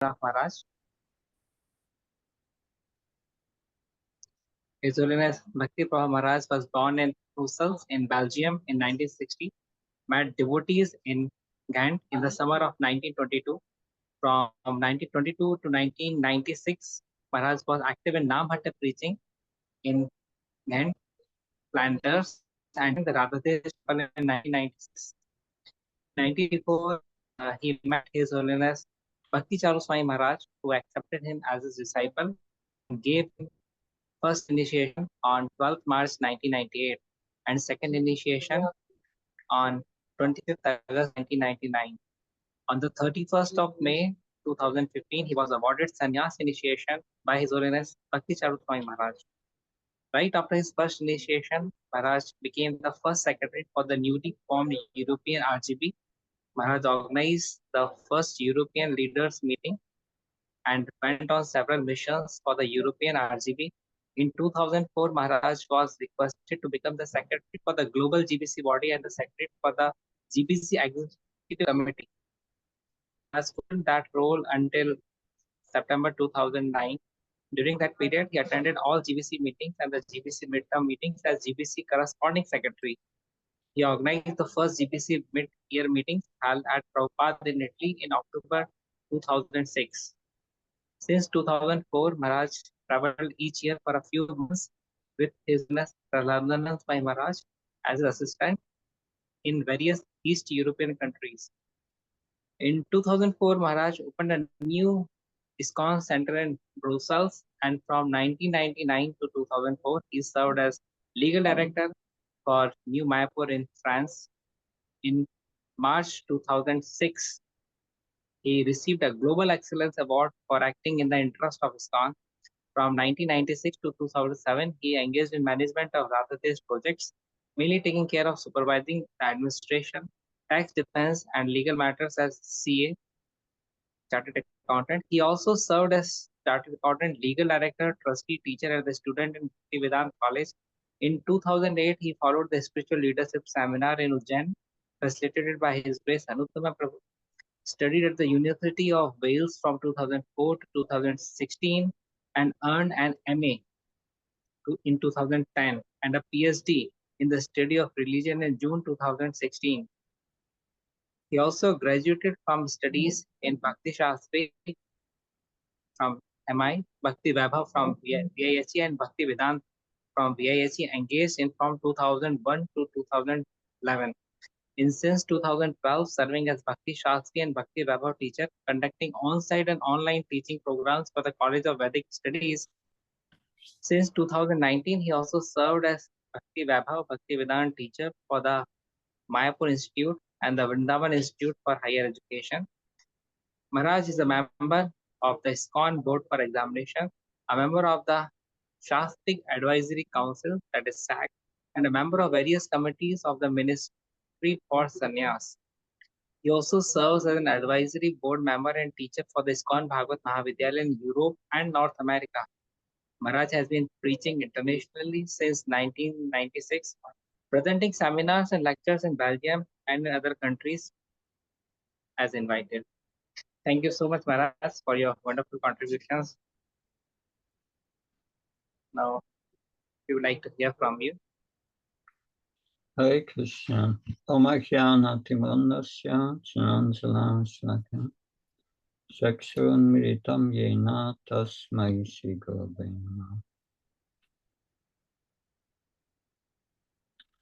Maharaj. His Holiness Bhakti Maharaj was born in Brussels in Belgium in 1960. Met devotees in Ghent in the summer of 1922. From 1922 to 1996, Maharaj was active in Namhatta preaching in Ghent, Flanders, and the Radhadesh Temple in 1996. In 1984, he met His Holiness Bhakti Charu Swami Maharaj, who accepted him as his disciple and gave him first initiation on 12th March 1998 and second initiation on 25th August 1999. On the 31st of May 2015, he was awarded Sannyasa initiation by His Holiness Bhakti Charu Swami Maharaj. Right after his first initiation, Maharaj became the first secretary for the newly formed European RGB. Maharaj organized the first European leaders meeting and went on several missions for the European RGB. In 2004, Maharaj was requested to become the secretary for the global GBC body and the secretary for the GBC executive committee. Has fulfilled that role until September 2009. During that period, he attended all GBC meetings and the GBC midterm meetings as GBC corresponding secretary. He organized the first GBC mid-year meetings held at Prabhupada in Italy in October 2006. Since 2004, Maharaj traveled each year for a few months with His Holiness Prahlad Swami Maharaj as his assistant in various East European countries. In 2004, Maharaj opened a new ISKCON center in Brussels, and from 1999 to 2004, he served as legal director for New Mayapur in France. In March 2006, he received a Global Excellence Award for acting in the interest of ISKCON. From 1996 to 2007, he engaged in management of Radhadesh projects, mainly taking care of supervising the administration, tax defense, and legal matters as CA, Chartered Accountant. He also served as Chartered Accountant, Legal Director, Trustee, Teacher, and a student in Bhaktivedanta College. In 2008, he followed the Spiritual Leadership Seminar in Ujjain, facilitated by His Grace Anuttama Prabhu. Studied at the University of Wales from 2004 to 2016 and earned an MA in 2010 and a PhD in the study of religion in June 2016. He also graduated from studies in Bhakti Shastri from MI, Bhakti Vaibhav from VIHE, and Bhakti Vedant from VIHE, engaged in from 2001 to 2011. In since 2012, serving as Bhakti Shastri and Bhakti Vaibhav teacher, conducting on-site and online teaching programs for the College of Vedic Studies. Since 2019, he also served as Bhakti Vaibhav, Bhakti Vedant teacher for the Mayapur Institute and the Vrindavan Institute for Higher Education. Maharaj is a member of the ISKCON Board for Examination, a member of the Shastrik Advisory Council, that is SAC, and a member of various committees of the Ministry for Sannyas. He also serves as an advisory board member and teacher for the ISKCON Bhagavad Mahavidyalaya in Europe and North America. Maharaj has been preaching internationally since 1996, presenting seminars and lectures in Belgium and in other countries as invited. Thank you so much, Maharaj, for your wonderful contributions. Now, we would like to hear from you. Hare Krishna. Omakhyana Timandasya Chanansalam Shlakam Chakshurun Miritam Yena Tasmai Shri Gurave Namaha.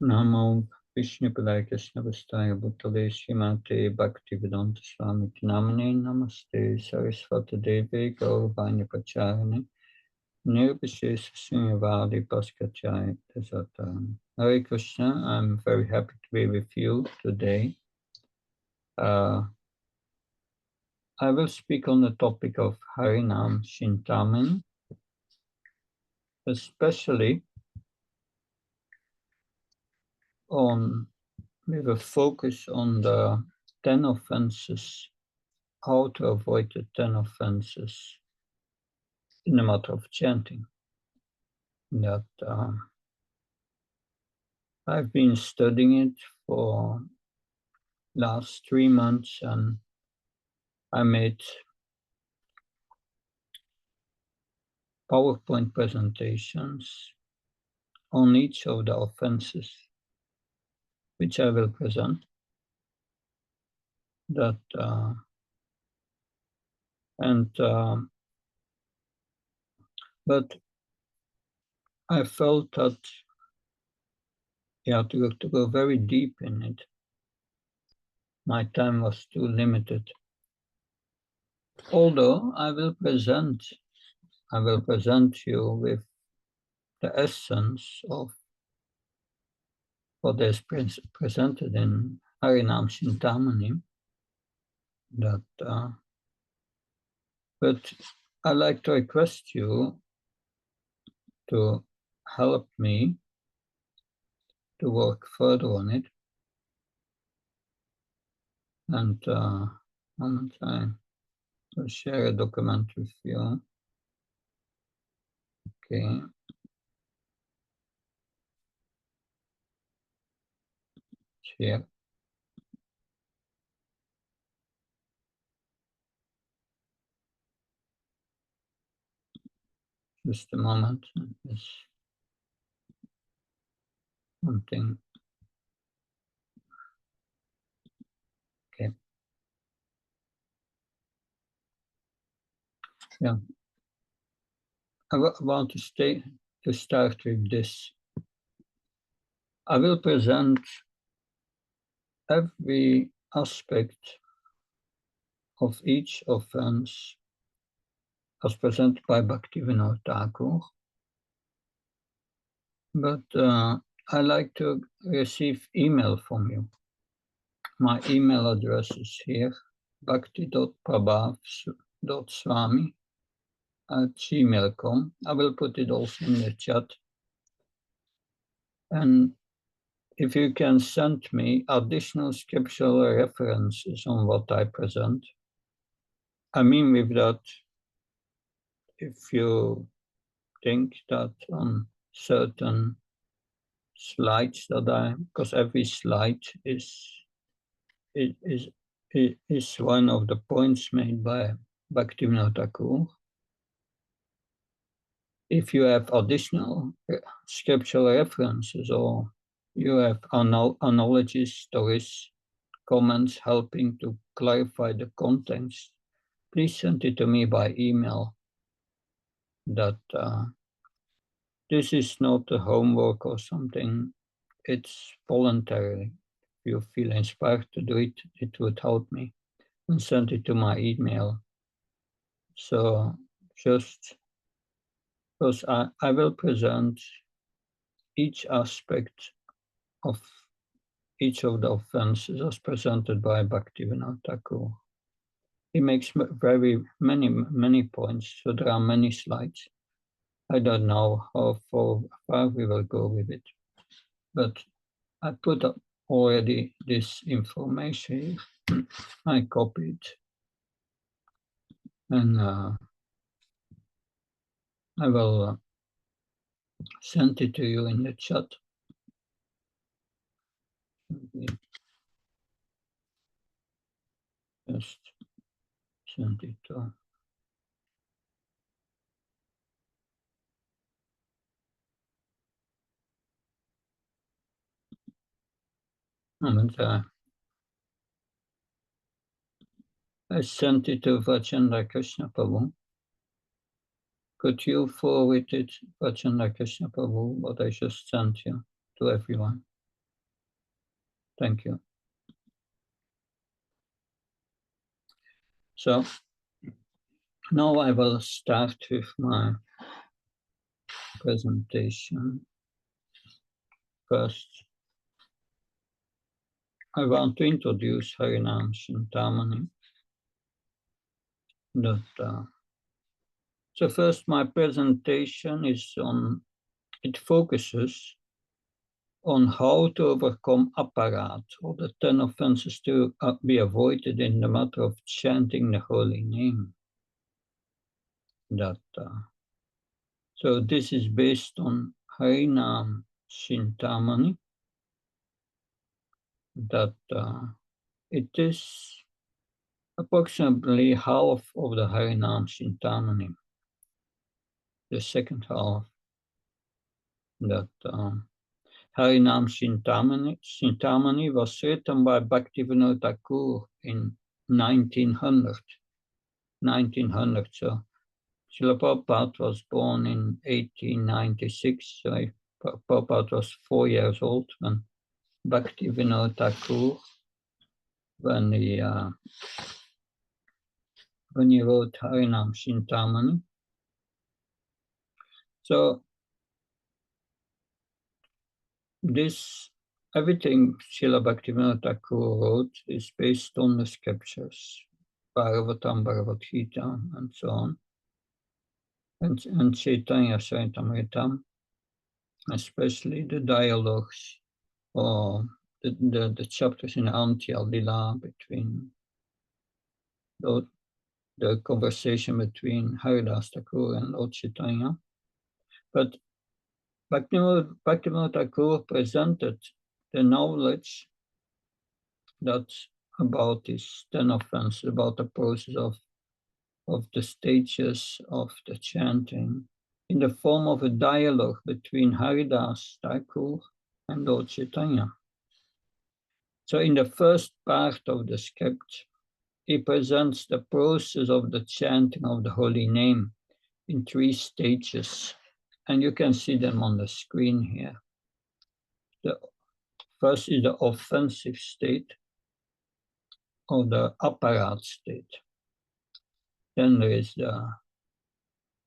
Namo Vishnu Padaya Krishna Vastaya Bhutale Srimate Bhaktivedanta Swami Namane Namaste Saraswata Devi Gauravanya Pacharane Nirvishesha Srinyavadi Paskachaya Tasataram. Hare Krishna, I'm very happy to be with you today. I will speak on the topic of Harinama Cintamani, especially with a focus on the 10 offenses, how to avoid the 10 offenses in the matter of chanting. That I've been studying it for last 3 months, and I made PowerPoint presentations on each of the offenses, which I will present. But I felt that to go very deep in it, my time was too limited. Although I will present you with the essence of what is presented in Harinama Cintamani. But I like to request you to help me to work further on it. And I will share a document with you. Okay. Here. Just a moment. It's something. Okay. Yeah. I want to start with this. I will present every aspect of each offense as presented by Bhaktivinoda Thakur. But I like to receive email from you. My email address is here, bhakti.prabhav.swami@gmail.com. I will put it also in the chat. And if you can send me additional scriptural references on what I present, I mean with that, if you think that on certain slides that because every slide is one of the points made by Bhaktivinoda Thakur. If you have additional scriptural references or you have analogies, stories, comments helping to clarify the context, please send it to me by email. That this is not a homework or something, it's voluntary. If you feel inspired to do it, it would help me. And send it to my email. So just because I will present each aspect of each of the offenses as presented by Bhaktivinoda Thakur. He makes many points, so there are many slides. I don't know how far we will go with it, but I put up already this information here. I copied and I will send it to you in the chat. Just send it to. And I sent it to Vajendra Krishna Prabhu. Could you forward it, Vajendra Krishna Prabhu, what I just sent you to everyone? Thank you. So now I will start with my presentation. First, I want to introduce Harinama Cintamani. So first, my presentation is it focuses on how to overcome aparat, or the 10 offenses to be avoided in the matter of chanting the holy name. So this is based on Harinama Cintamani, that it is approximately half of the Harinama Cintamani. the second half, that Harinama Cintamani was written by Bhaktivinoda Thakur in 1900. So Srila Prabhupada was born in 1896. So Prabhupada was 4 years old when Bhaktivinoda Thakur, when he wrote Harinama Cintamani. So this, everything Srila Bhaktivinoda Thakur wrote is based on the scriptures, Bhagavatam, Bhagavad Gita, and so on, and Chaitanya Charitamrita, especially the dialogues or the chapters in Antya Lila between the conversation between Haridas Thakur and Lord Chaitanya. But Bhaktivinoda Thakur presented the knowledge that about these 10 offenses, about the process of the stages of the chanting, in the form of a dialogue between Haridas Thakur and Lord Chaitanya. So in the first part of the script, he presents the process of the chanting of the holy name in 3 stages, and you can see them on the screen here. The first is the offensive state, or the apparat state. Then there is the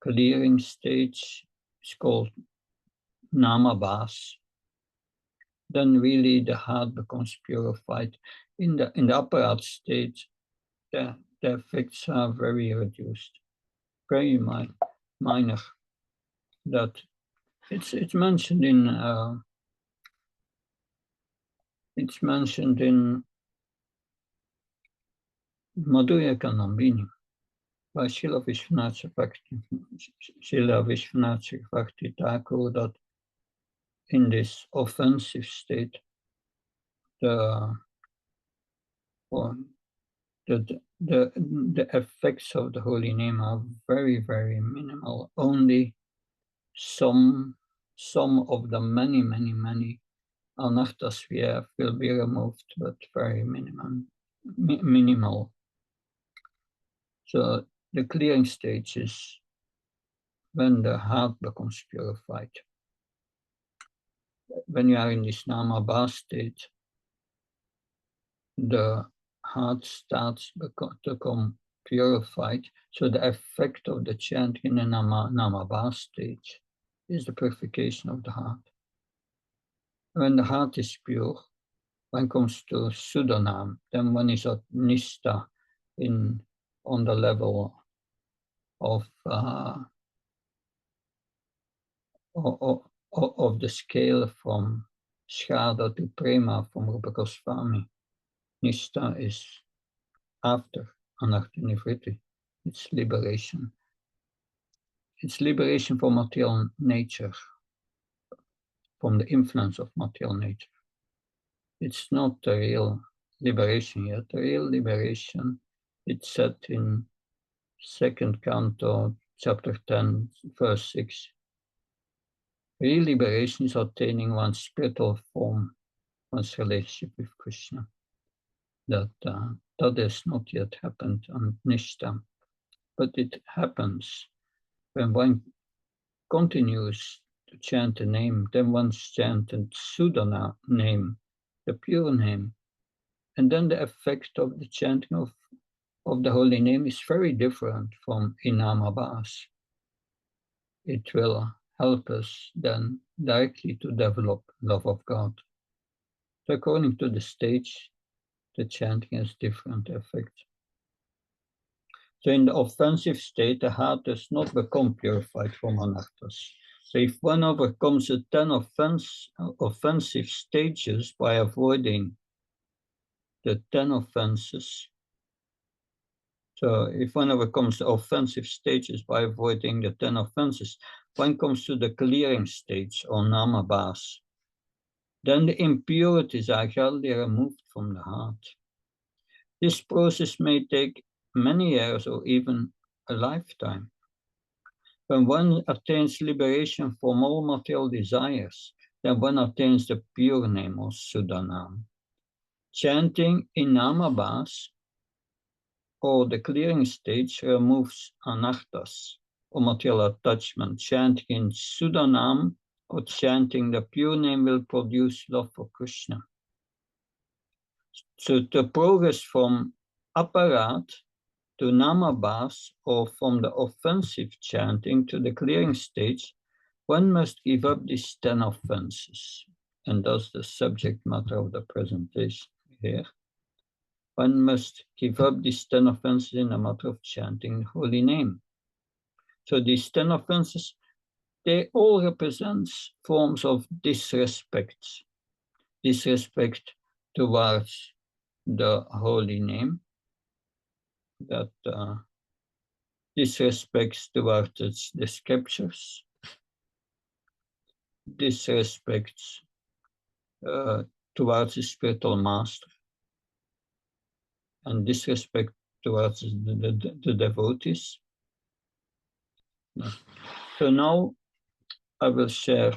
clearing stage, it's called namabhas. Then really the heart becomes purified. In the apparat state, the effects are very reduced, very minor. That it's mentioned in Madhurya Kanambini by Srila Vishwanath Chakravarti Thakur, that in this offensive state, the effects of the holy name are very, very minimal. Only some of the many anarthas we have will be removed, but very minimal. So the clearing stage is when the heart becomes purified. When you are in this namabha state, the heart starts to become purified. So the effect of the chant in the namabha stage is the purification of the heart. When the heart is pure, one comes to Sudanam, then one is at Nishta on the level of the scale from Shraddha to Prema from Rupa Goswami. Nishta is after Anartha Nivritti. It's liberation. It's liberation from material nature, from the influence of material nature. It's not the real liberation yet. The real liberation, it's said in 2nd canto, chapter 10, verse 6. Real liberation is attaining one's spiritual form, one's relationship with Krishna. That has not yet happened on Nishta, but it happens when one continues to chant the name, then one's chanted Sudana name, the pure name, and then the effect of the chanting of the holy name is very different from Inamabhas. It will help us then directly to develop love of God. So according to the stage, the chanting has different effects. So in the offensive state, the heart does not become purified from anarthas. So if one overcomes the 10 offensive stages by avoiding the 10 offenses, so if one overcomes the offensive stages by avoiding the 10 offenses, one comes to the clearing stage or namabhas. Then the impurities are gradually removed from the heart. This process may take many years or even a lifetime. When one attains liberation from all material desires, then one attains the pure name of Sudanam. Chanting in Namabhas or the clearing stage removes anarthas or material attachment. Chanting in Sudanam or chanting the pure name will produce love for Krishna. So to progress from aparat to namabhas or from the offensive chanting to the clearing stage, one must give up these 10 offenses. And that's the subject matter of the presentation here. One must give up these 10 offenses in the matter of chanting the holy name. So these 10 offenses, they all represent forms of disrespect. Disrespect towards the holy name, that disrespects towards the scriptures, disrespects towards the spiritual master, and disrespect towards the devotees. So now I will share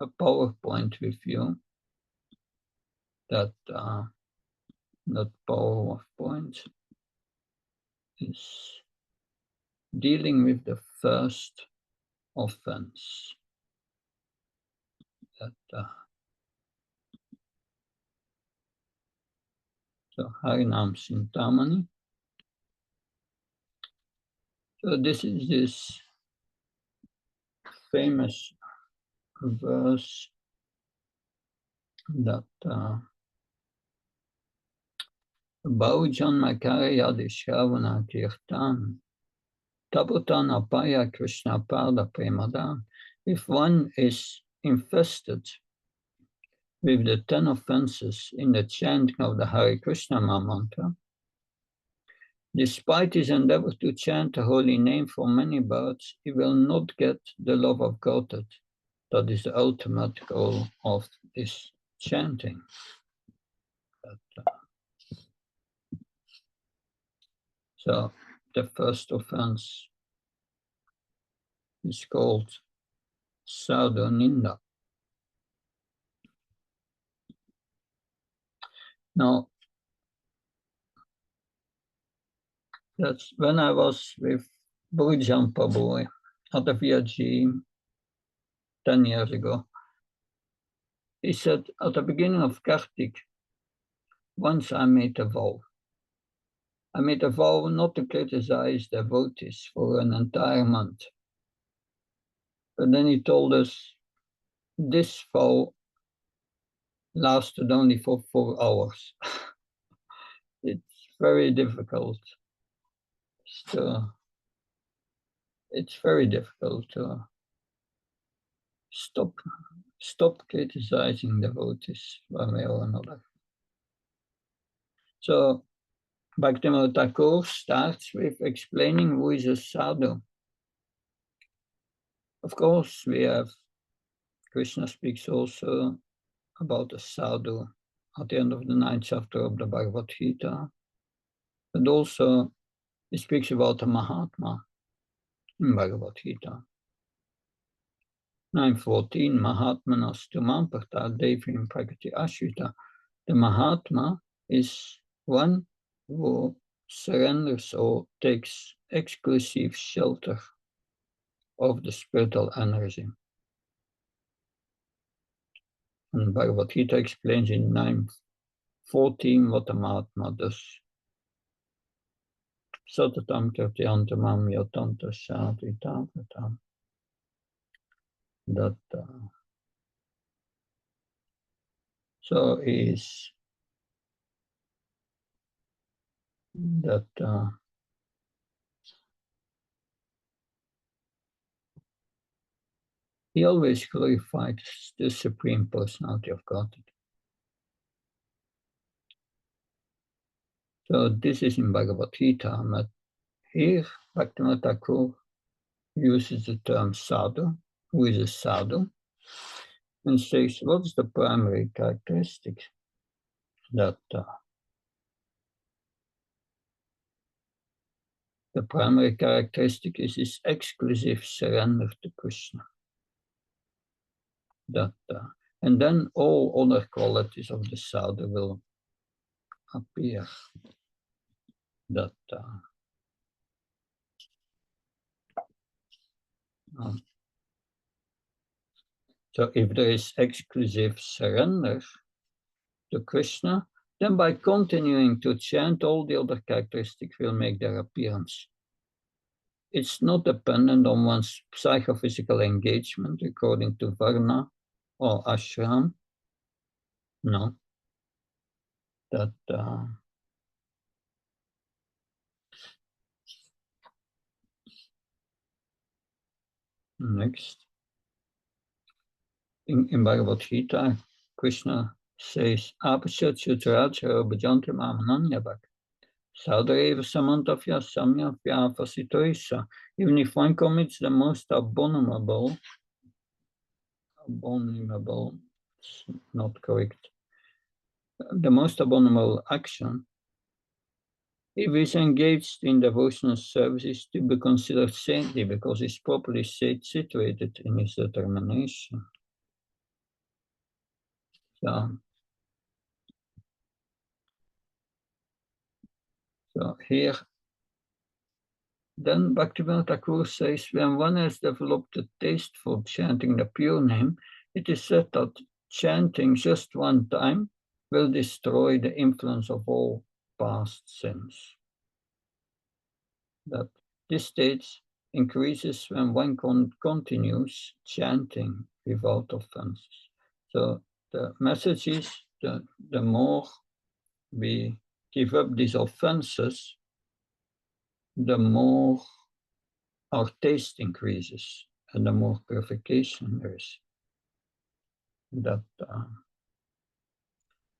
a PowerPoint with you that PowerPoint is dealing with the first offense. So Harinama Cintamani. So this is this famous verse that Baujan Makarya Dishravana Kirtan Taputan Apaya Krishna Pada Premadan. If one is infested with the 10 offenses in the chanting of the Hare Krishna mantra, despite his endeavor to chant the holy name for many births, he will not get the love of Godhead. That is the ultimate goal of this chanting. So the first offense is called Sadhu Ninda. Now, that's when I was with Bhujan Prabhu at the VRG 10 years ago. He said, at the beginning of Kartik, once I made a vow. I made a vow not to criticize devotees for an entire month. But then he told us, this vow lasted only for 4 hours. It's very difficult. It's very difficult to stop criticizing devotees one way or another. So Bhaktivinoda Thakur starts with explaining who is a sadhu. Of course, we have Krishna speaks also about a sadhu at the end of the 9th chapter of the Bhagavad Gita. And also he speaks about a Mahatma in Bhagavad Gita. 9:14, Mahatmanas tumam parta devim prakriti ashrita. The Mahatma is one who surrenders or takes exclusive shelter of the spiritual energy. And Bhagavad Gita explains in 9:14 what the Mahatma does. Satatam kirtyantamam yatanta shatitam. That so is that he always glorified the Supreme Personality of Godhead. So this is in Bhagavad Gita, but here Bhaktivinoda Thakur uses the term sadhu, who is a sadhu, and says, what is the primary characteristic that The primary characteristic is his exclusive surrender to Krishna. And then all other qualities of the sadhu will appear. So if there is exclusive surrender to Krishna, then by continuing to chant, all the other characteristics will make their appearance. It's not dependent on one's psychophysical engagement according to Varna or Ashram. No. Next. In Bhagavad Gita, Krishna says, Apashat Chutarachara Bhajanti Mamananyabhak. Sadhareva Samantafya Samyafya Fasitoisa. Even if one commits the most abominable, not correct, the most abominable action, if he is engaged in devotional services, to be considered saintly because he is properly situated in his determination. So here, then Bhaktivinoda Thakura says, when one has developed a taste for chanting the pure name, it is said that chanting just one time will destroy the influence of all past sins. That this state increases when one continues chanting without offenses. So the message is that the more we give up these offenses, the more our taste increases and the more purification there is.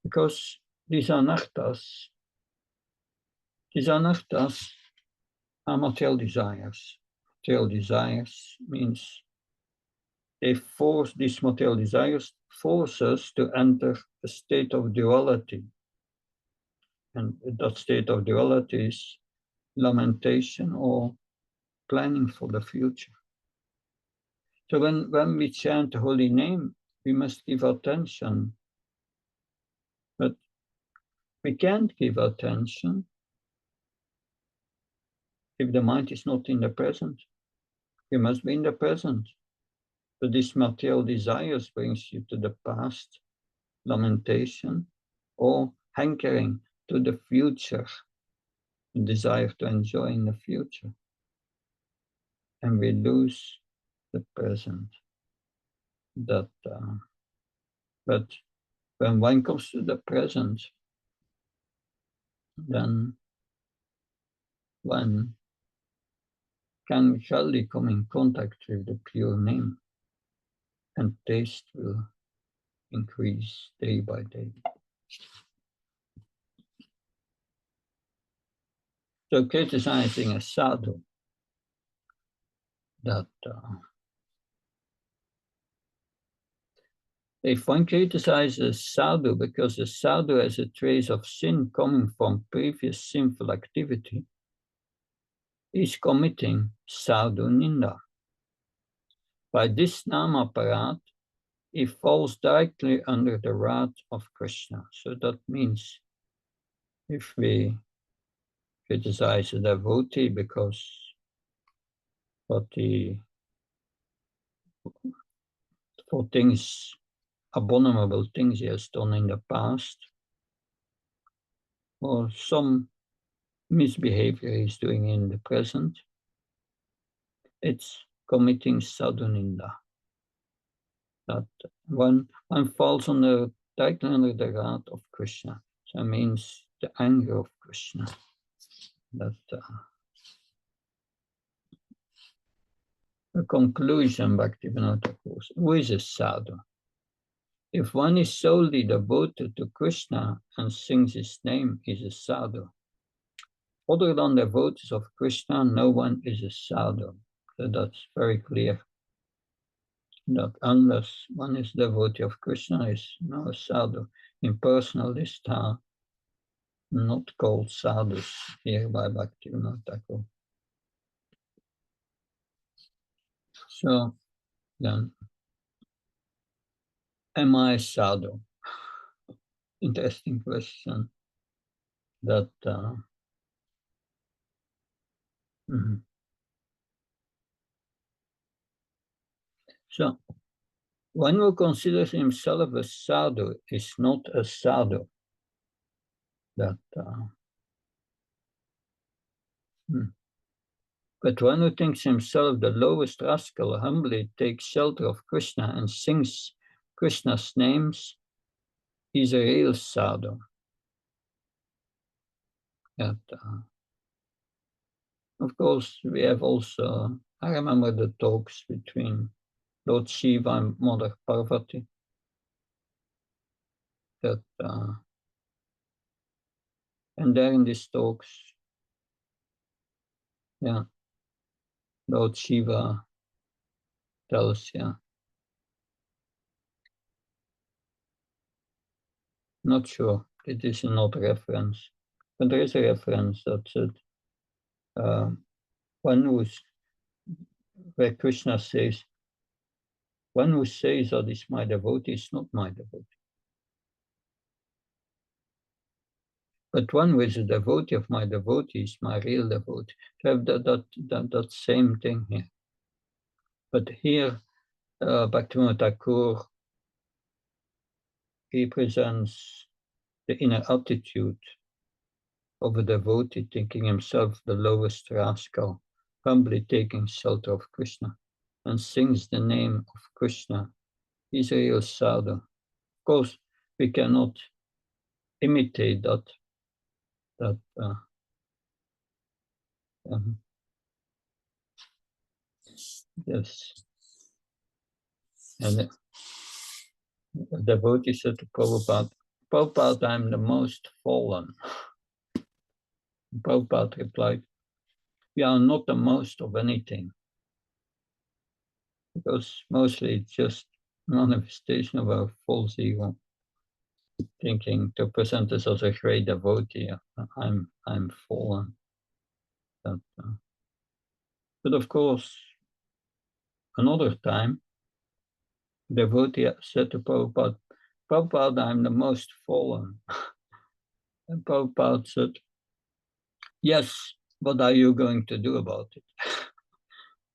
Because these anarthas are material desires. Material desires means these material desires force us to enter a state of duality. And that state of duality is lamentation or planning for the future. So when we chant the holy name, we must give attention. But we can't give attention if the mind is not in the present. You must be in the present. But this material desires brings you to the past, lamentation, or hankering to the future, desire to enjoy in the future. And we lose the present. But when one comes to the present, then one can surely come in contact with the pure name, and taste will increase day by day. So criticizing a sadhu, if one criticizes a sadhu because the sadhu has a trace of sin coming from previous sinful activity, he's committing sadhu ninda. By this namaparat, he falls directly under the wrath of Krishna. So that means if we criticize a devotee because for things, abominable things he has done in the past, or some misbehavior he's doing in the present, it's committing sadhuninda. That one falls directly under the wrath of Krishna. So it means the anger of Krishna. The conclusion, Bhaktivinoda Thakura, who is a sadhu? If one is solely devoted to Krishna and sings his name, is a sadhu. Other than devotees of Krishna, no one is a sadhu. So that's very clear. That unless one is devotee of Krishna, is no sadhu. Impersonalists are not called sadhus here by Bhaktivinoda Thakura. So then, am I sadhu? Interesting question. That mhm. So one who considers himself a sadhu is not a sadhu. That But one who thinks himself the lowest rascal humbly takes shelter of Krishna and sings Krishna's names is a real sadhu. That, of course, we have also, I remember the talks between Lord Shiva and Mother Parvati. That, and there in these talks, yeah, Lord Shiva tells, not sure, it is not a reference, but there is a reference that said, one who's, where Krishna says, one who says that is my devotee is not my devotee. But one who is a devotee of my devotee is my real devotee. To have that same thing here. But here, Bhaktivinoda Thakur represents the inner attitude of a devotee, thinking himself the lowest rascal, humbly taking shelter of Krishna, and sings the name of Krishna. He's a real sadhu. Of course, we cannot imitate that. Yes. And the devotee said to Prabhupada, Prabhupada, I'm the most fallen. Prabhupada replied, we are not the most of anything, because mostly it's just manifestation of our false ego, thinking to present us as a great devotee. I'm fallen. But of course, another time, devotee said to Prabhupada, Prabhupada, I'm the most fallen. And Prabhupada said, yes, what are you going to do about it?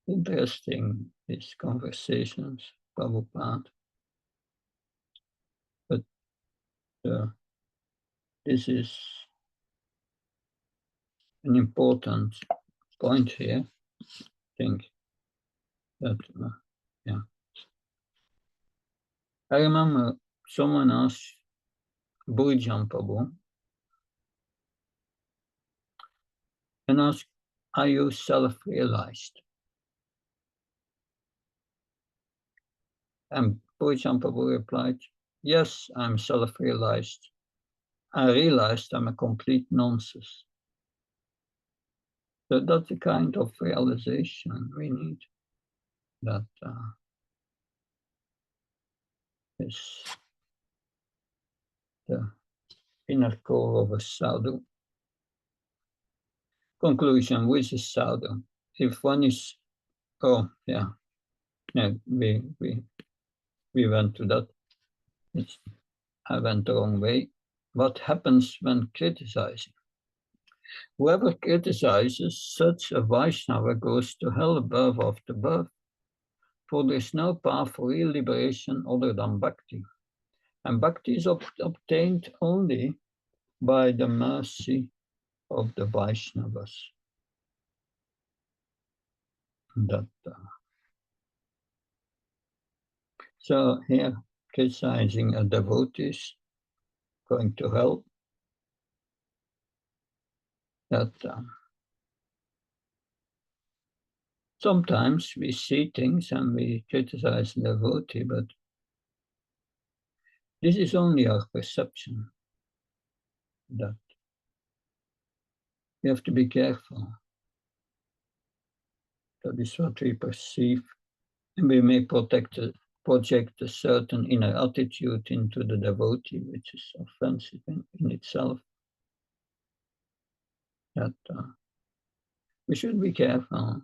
Interesting, these conversations, Prabhupada. But this is an important point here, I think. That, yeah. I remember someone asked Bhujam Prabhu and asked, are you self-realized? And Bhujam Prabhu replied, yes, I'm self-realized. I realized I'm a complete nonsense. So that's the kind of realization we need. That is the inner core of a sadhu. Conclusion, which is sadhu? If one is, oh yeah, we went to that. I went the wrong way. What happens when criticizing? Whoever criticizes such a Vaishnava goes to hell above after birth, for there is no path for real liberation other than bhakti. And bhakti is obtained only by the mercy of the Vaishnavas. That, so here, criticizing a devotee is going to hell. That sometimes we see things and we criticize the devotee, but this is only our perception. That we have to be careful. That is what we perceive, and we may project a certain inner attitude into the devotee, which is offensive in itself. That we should be careful.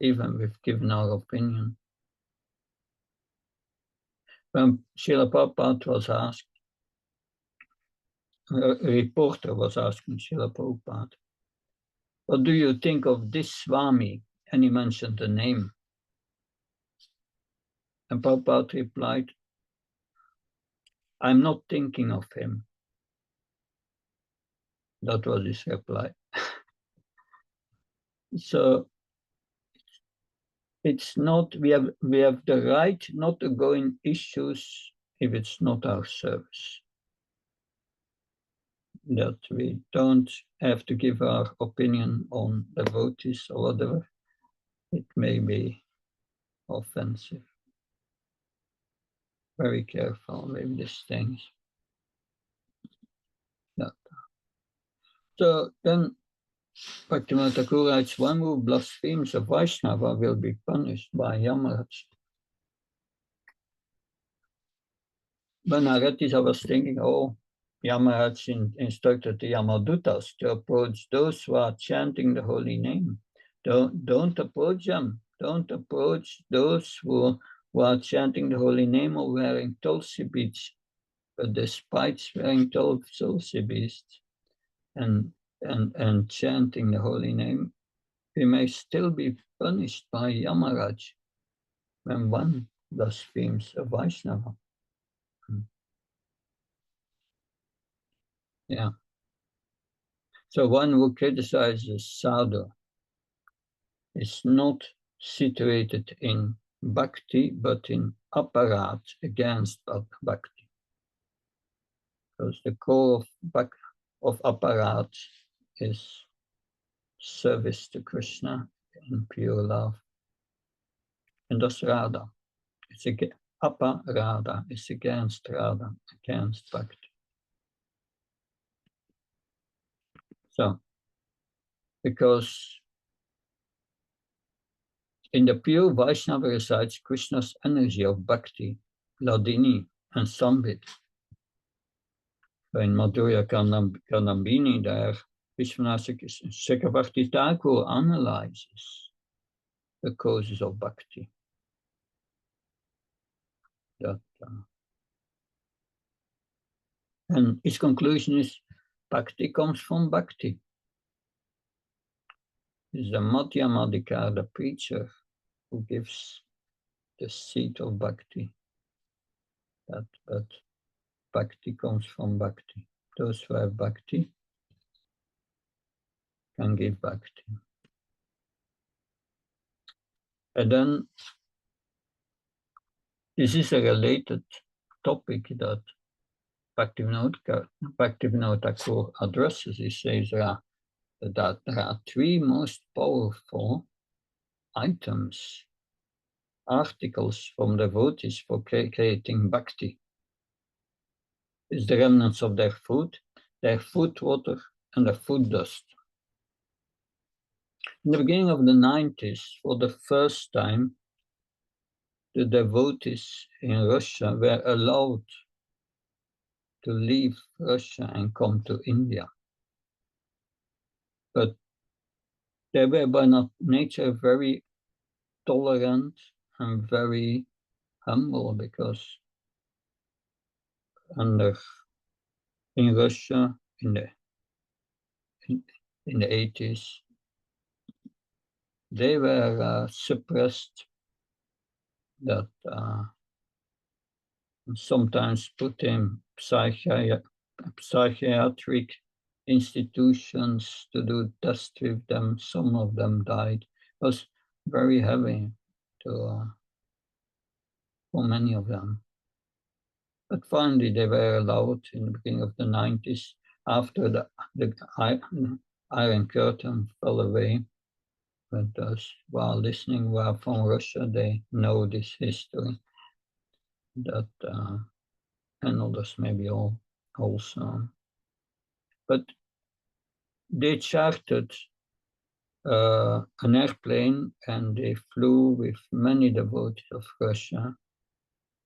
even we've given our opinion. When Srila Prabhupada was asked, a reporter was asking Srila Prabhupada, what do you think of this Swami? And he mentioned the name. And Prabhupada replied, I'm not thinking of him. That was his reply. So it's not, we have the right not to go in issues if it's not our service. That we don't have to give our opinion on devotees or whatever. It may be offensive. Very careful with these things. Yeah. So then Bhaktivinoda Thakura writes, one who blasphemes a Vaishnava will be punished by Yamaraj. When I read this, I was thinking, oh, Yamaraj instructed the Yamadutas to approach those who are chanting the holy name. Don't approach them. Don't approach those who are chanting the holy name or wearing tulsi beads. But despite wearing tulsi beads and chanting the holy name, we may still be punished by Yamaraj when one blasphemes a Vaishnava. Yeah. So one who criticizes sadhu is not situated in bhakti, but in aparat against bhakti. Because the core of aparat is service to Krishna in pure love. And that's Radha. It's aparada is against Radha, against bhakti. So, because in the pure Vaishnava resides Krishna's energy of bhakti, Ladini, and Sambit. In Madhurya Kanambini, there Vishwanath Chakravarti Thakur analyzes the causes of bhakti. And his conclusion is bhakti comes from bhakti. It's the Madhyamadikar, the preacher, who gives the seed of bhakti. But bhakti comes from bhakti. Those who have bhakti can give bhakti. And then this is a related topic that Bhaktivinoda Thakur addresses. He says that there are three most powerful items, articles from devotees for creating bhakti. It's the remnants of their food water, and their food dust. In the beginning of the 90s, for the first time, the devotees in Russia were allowed to leave Russia and come to India. But they were by nature very tolerant and very humble, because in Russia in the 80s, they were suppressed, that sometimes put in psychiatric institutions to do tests with them. Some of them died. It was very heavy for many of them. But finally, they were allowed in the beginning of the 90s, after the Iron Curtain fell away. But those who are listening, who are from Russia, they know this history. That and others maybe also. But they chartered an airplane and they flew with many devotees of Russia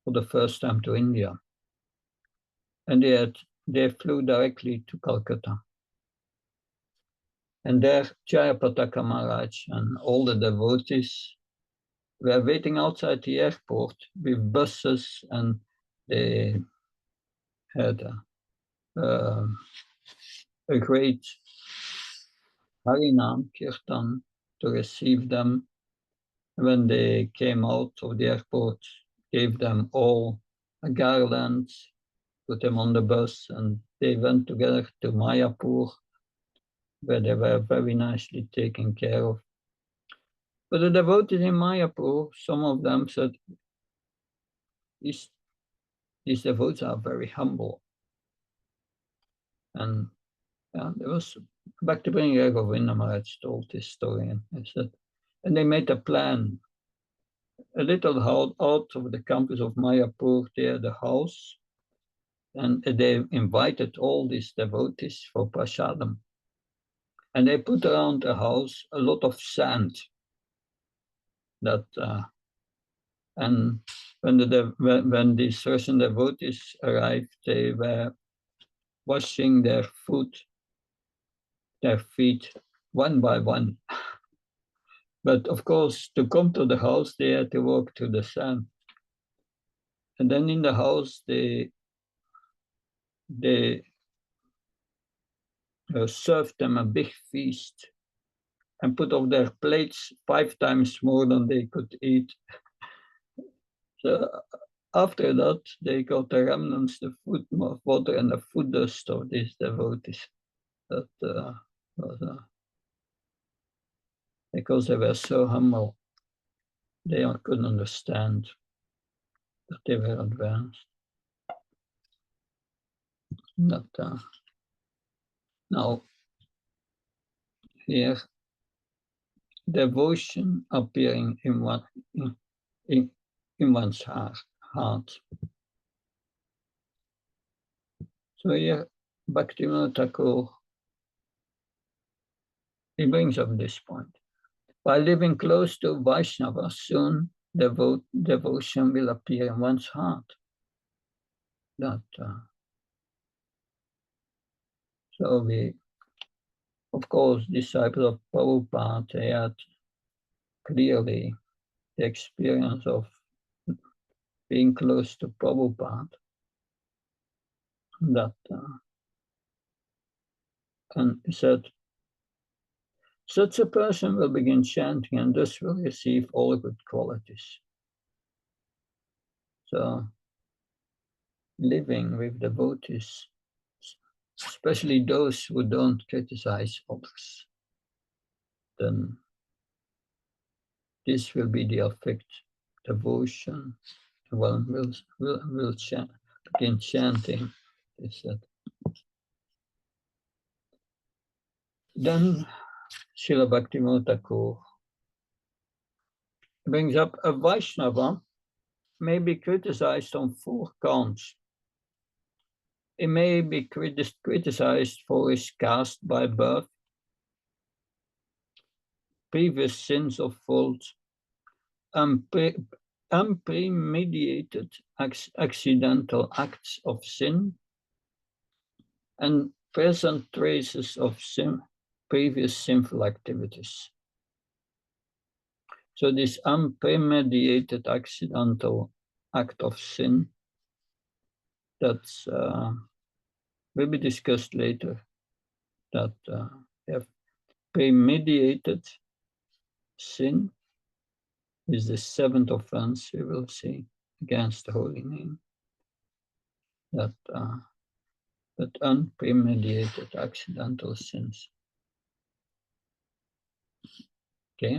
for the first time to India. And they flew directly to Calcutta. And there, Jayapataka Maharaj and all the devotees were waiting outside the airport with buses, and they had a great Harinam Kirtan to receive them. When they came out of the airport, gave them all a garland, put them on the bus, and they went together to Mayapur, where they were very nicely taken care of. But the devotees in Mayapur, some of them said, these devotees are very humble. And there was Bhaktivinoda Govinda Maharaj told this story, and he said, and they made a plan. A little out of the campus of Mayapur, there the house, and they invited all these devotees for prasadam. And they put around the house a lot of sand. That and when these certain devotees arrived, they were washing their feet one by one. But of course, to come to the house, they had to walk through the sand. And then in the house, they served them a big feast and put off their plates 5 times more than they could eat. So after that, they got the remnants, the food water, and the food dust of these devotees. That was because they were so humble, they couldn't understand that they were advanced. That now here, devotion appearing in one's heart. So here, Bhaktivinoda Thakur, he brings up this point. By living close to Vaishnava, soon devotion will appear in one's heart. That so we, of course, disciples of Prabhupada, they had clearly the experience of being close to Prabhupada. That and he said, such a person will begin chanting and thus will receive all good qualities. So living with devotees, especially those who don't criticize others, then this will be the effect. Devotion, one will begin chanting. He said. Then Srila Bhaktivinoda Thakur brings up a Vaishnava may be criticized on 4 counts. He may be criticized for his caste by birth, previous sins of fault, unpremeditated accidental acts of sin, and present traces of previous sinful activities. So this unpremeditated accidental act of sin, that's will be discussed later, that have premeditated sin is the 7th offense we will see against the holy name. That unpremeditated accidental sins. Okay.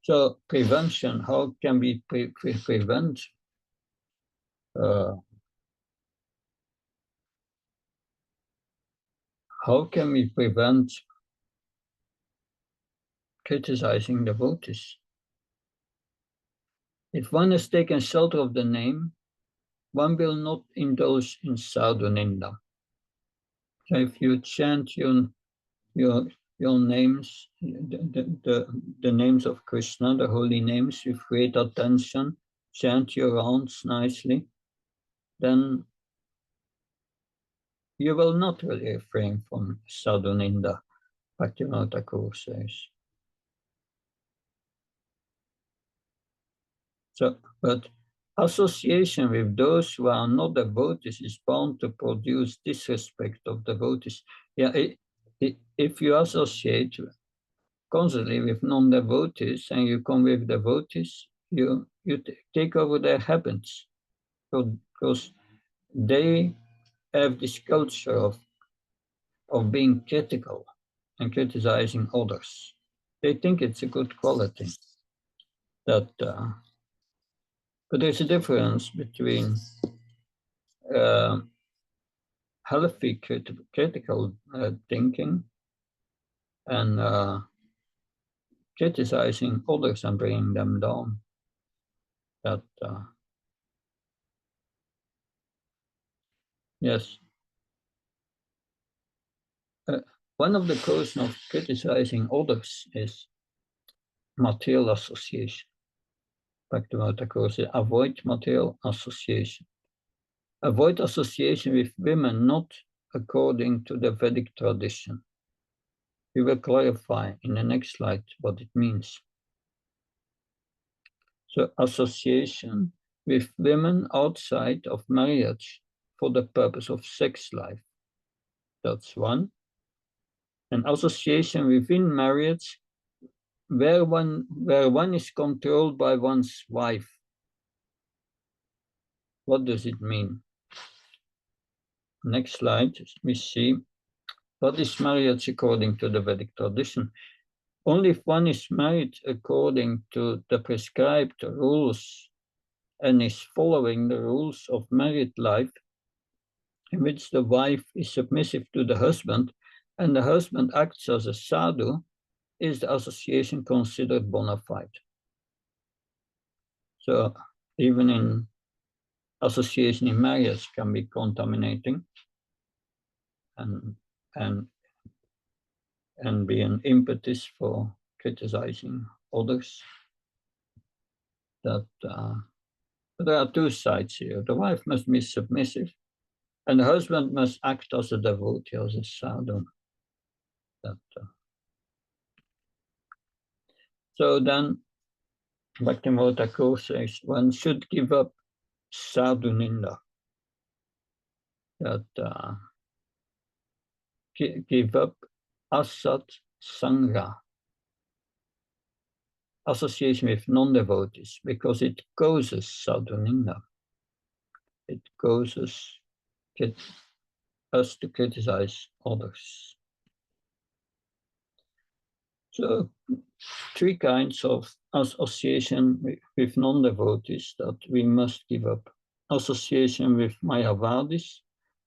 So prevention, how can we prevent how can we prevent criticizing devotees? If one has taken shelter of the name, one will not indulge in sadhu ninda. So if you chant your names, the names of Krishna, the holy names, with great attention, chant your rounds nicely, then you will not really refrain from sadhu ninda, Bhaktivinoda Thakur says. So, but association with those who are not devotees is bound to produce disrespect of devotees. Yeah, if you associate constantly with non-devotees and you come with devotees, you take over their habits, because they have this culture of being critical and criticizing others. They think it's a good quality. But there's a difference between healthy critical thinking and criticizing others and bringing them down. That yes, one of the causes of criticizing others is material association. Bhaktivinoda Thakur says, avoid material association. Avoid association with women not according to the Vedic tradition. We will clarify in the next slide what it means. So association with women outside of marriage for the purpose of sex life. That's one. An association within marriage where one is controlled by one's wife. What does it mean? Next slide, we see what is marriage according to the Vedic tradition. Only if one is married according to the prescribed rules and is following the rules of married life, in which the wife is submissive to the husband and the husband acts as a sadhu, is the association considered bona fide. So even in association in marriage can be contaminating and be an impetus for criticizing others. That there are two sides here. The wife must be submissive, and the husband must act as a devotee, as a sadhu. So then, Bhaktivinoda Thakur says one should give up sadhu ninda. That give up asat sangha, association with non-devotees, because it causes sadhu ninda. It causes us to criticize others. So three kinds of association with non-devotees that we must give up. Association with Mayavadis,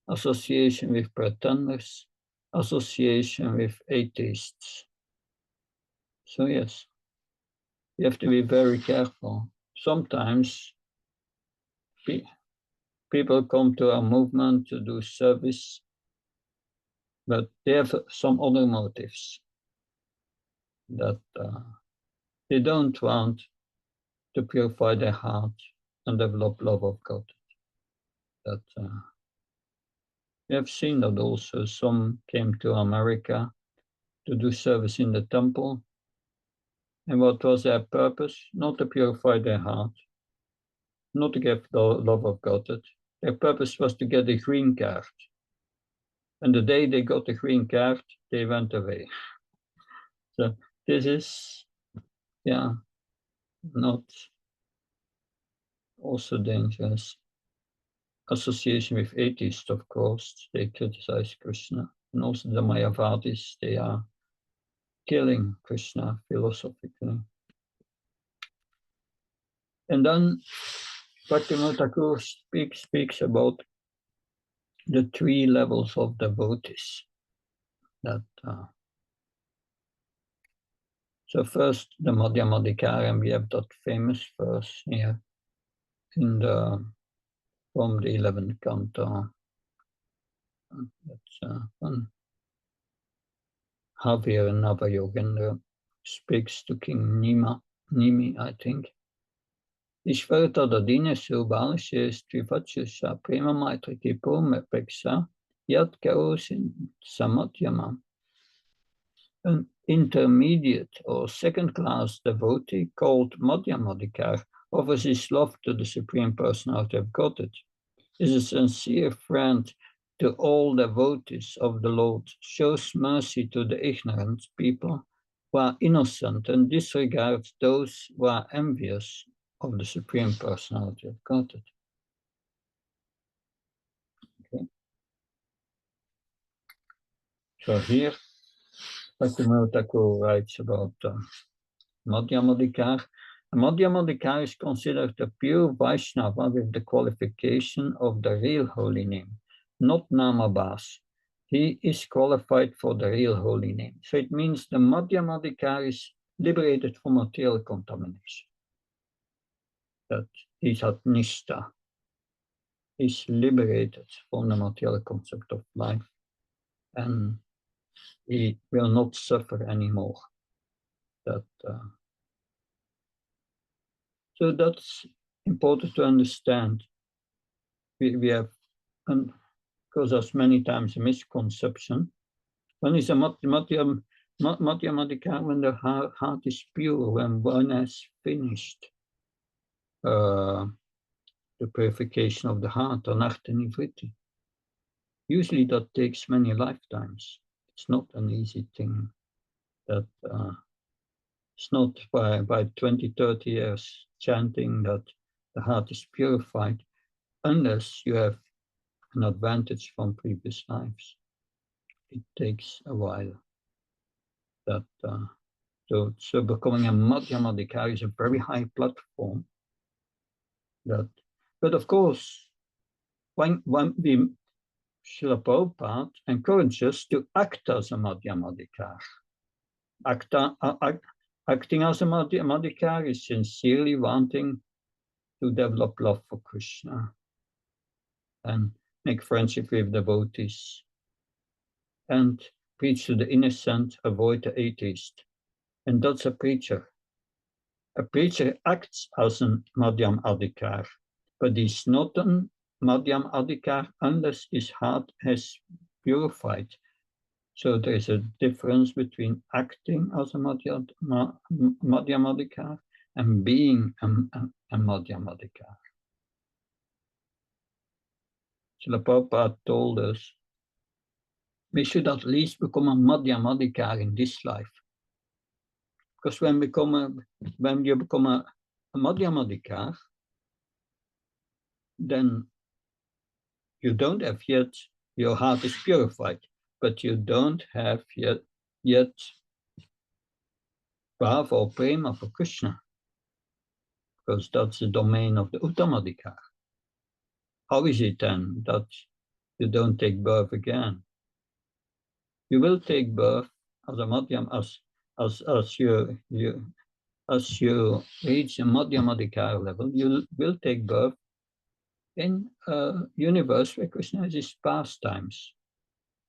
association with pretenders, association with atheists. So yes, you have to be very careful. Sometimes people come to our movement to do service, but they have some other motives that they don't want to purify their heart and develop love of God. That we have seen that also. Some came to America to do service in the temple. And what was their purpose? Not to purify their heart, not to get the love of God. Their purpose was to get a green card. And the day they got the green card, they went away. So this is, not also dangerous. Association with atheists, of course, they criticize Krishna. And also the Mayavadis, they are killing Krishna philosophically. And then Bhaktivinoda Thakur speaks about the three levels of devotees. That so first the Madhyamadikara, and we have that famous verse here in from the 11th canto. That's when Havir Navayogendra speaks to King Nimi, I think. Ishvarta dadine subalishe strivachusha prema maitriki purmepeksa Yat Karosin Samadhyama, an intermediate or second-class devotee called Madhyamadikar offers his love to the Supreme Personality of Godhead, is a sincere friend to all devotees of the Lord, shows mercy to the ignorant people who are innocent, and disregards those who are envious of the Supreme Personality of Godhead. Okay. So here, Bhaktivinoda Thakur writes about Madhyamadikar. Madhyamadikar is considered a pure Vaishnava with the qualification of the real holy name, not Namabhas. He is qualified for the real holy name. So it means the Madhyamadikar is liberated from material contamination. That is at Nishta, is liberated from the material concept of life, and he will not suffer anymore. That so that's important to understand. We have, because there's many times a misconception. When is a Madhyamadikar, when the heart is pure, when one has finished the purification of the heart, anartha-nivritti. Usually that takes many lifetimes. It's not an easy thing. That it's not by 20, 30 years chanting that the heart is purified, unless you have an advantage from previous lives. It takes a while. That so becoming a Madhyamadikar is a very high platform. That, but of course, when we Srila Prabhupada encourages us to act as a Madhyamadikar. Acting as a Madhyamadikar is sincerely wanting to develop love for Krishna and make friendship with devotees and preach to the innocent, avoid the atheist. And that's a preacher. A preacher acts as a Madhyamadikar, but he's not a Madhyamadikar unless his heart has purified. So there is a difference between acting as a Madhyamadikar and being a Madhyamadikar. Srila Prabhupada told us we should at least become a Madhyamadikar in this life. Because when you become a Madhyamadikar, then you don't have yet, your heart is purified, but you don't have yet bhava or prema for Krishna, because that's the domain of the Uttamadikar. How is it then that you don't take birth again? You will take birth as a Madhyam, as you reach a Madhyamadikar level, you will take birth in a universe where Krishna is his pastimes.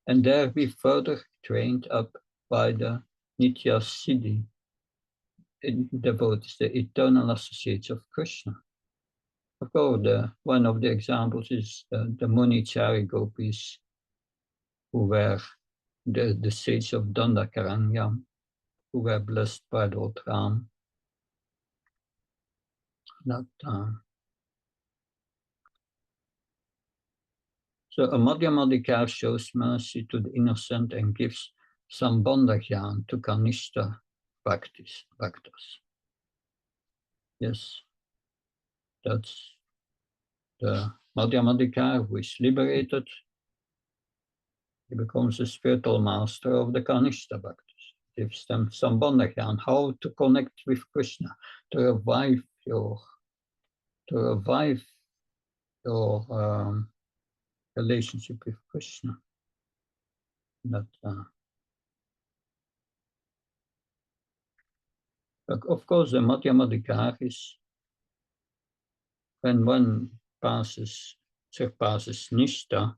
And there be further trained up by the Nitya Siddhi devotees, the eternal associates of Krishna. Of course, one of the examples is the Munichari gopis, who were the sage of Dandakaranya, who were blessed by Lord Ram. So a Madhyamadikar shows mercy to the innocent and gives Sambandha Gyan to Kanishta bhaktas. Yes, that's the Madhyamadikar who is liberated. He becomes a spiritual master of the Kanishta bhaktas. Gives them Sambandha Gyan, how to connect with Krishna, to revive your relationship with Krishna. That, of course, the Madhyamadikar is when one surpasses Nishta,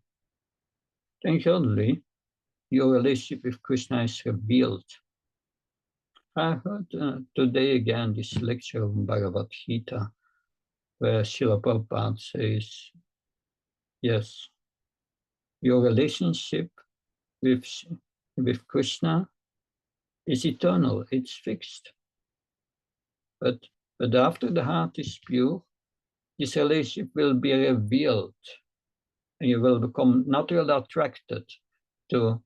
then suddenly your relationship with Krishna is revealed. I heard today again this lecture of Bhagavad Gita, where Srila Prabhupada says, yes, Your relationship with Krishna is eternal, it's fixed. But after the heart is pure, this relationship will be revealed, and you will become naturally attracted to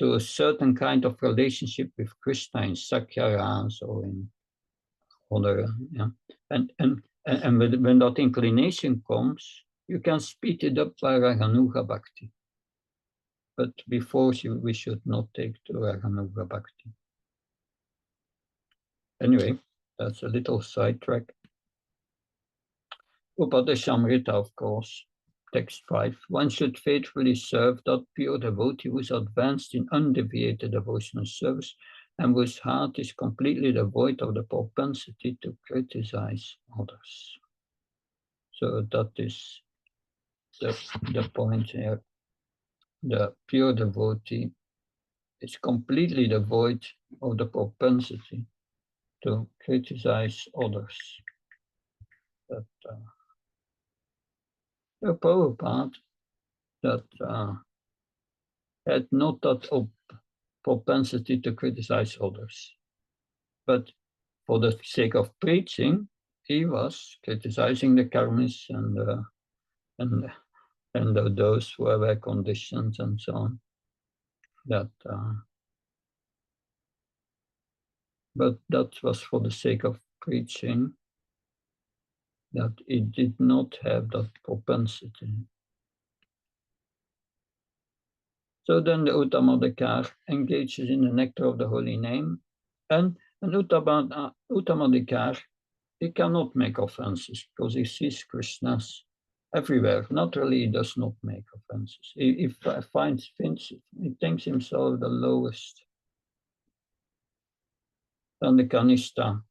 a certain kind of relationship with Krishna in Sakyaras or in other, yeah. And when that inclination comes, you can speed it up by Raganuga Bhakti. But before we should not take to Raganuga Bhakti. Anyway, that's a little sidetrack. Upadeshamrita, of course, text 5. One should faithfully serve that pure devotee who is advanced in undeviated devotional service and whose heart is completely devoid of the propensity to criticize others. So that is the point here. The pure devotee is completely devoid of the propensity to criticize others. That the Prabhupada that had not that propensity to criticize others, but for the sake of preaching, he was criticizing the karmis and those who were conditioned and so on. That, but that was for the sake of preaching. That it did not have that propensity. So then the Uttamadikar engages in the nectar of the holy name, and an Uttamadikar, he cannot make offenses because he sees Krishnas everywhere. Naturally, he does not make offenses. He thinks himself the lowest. Then the Kanishta.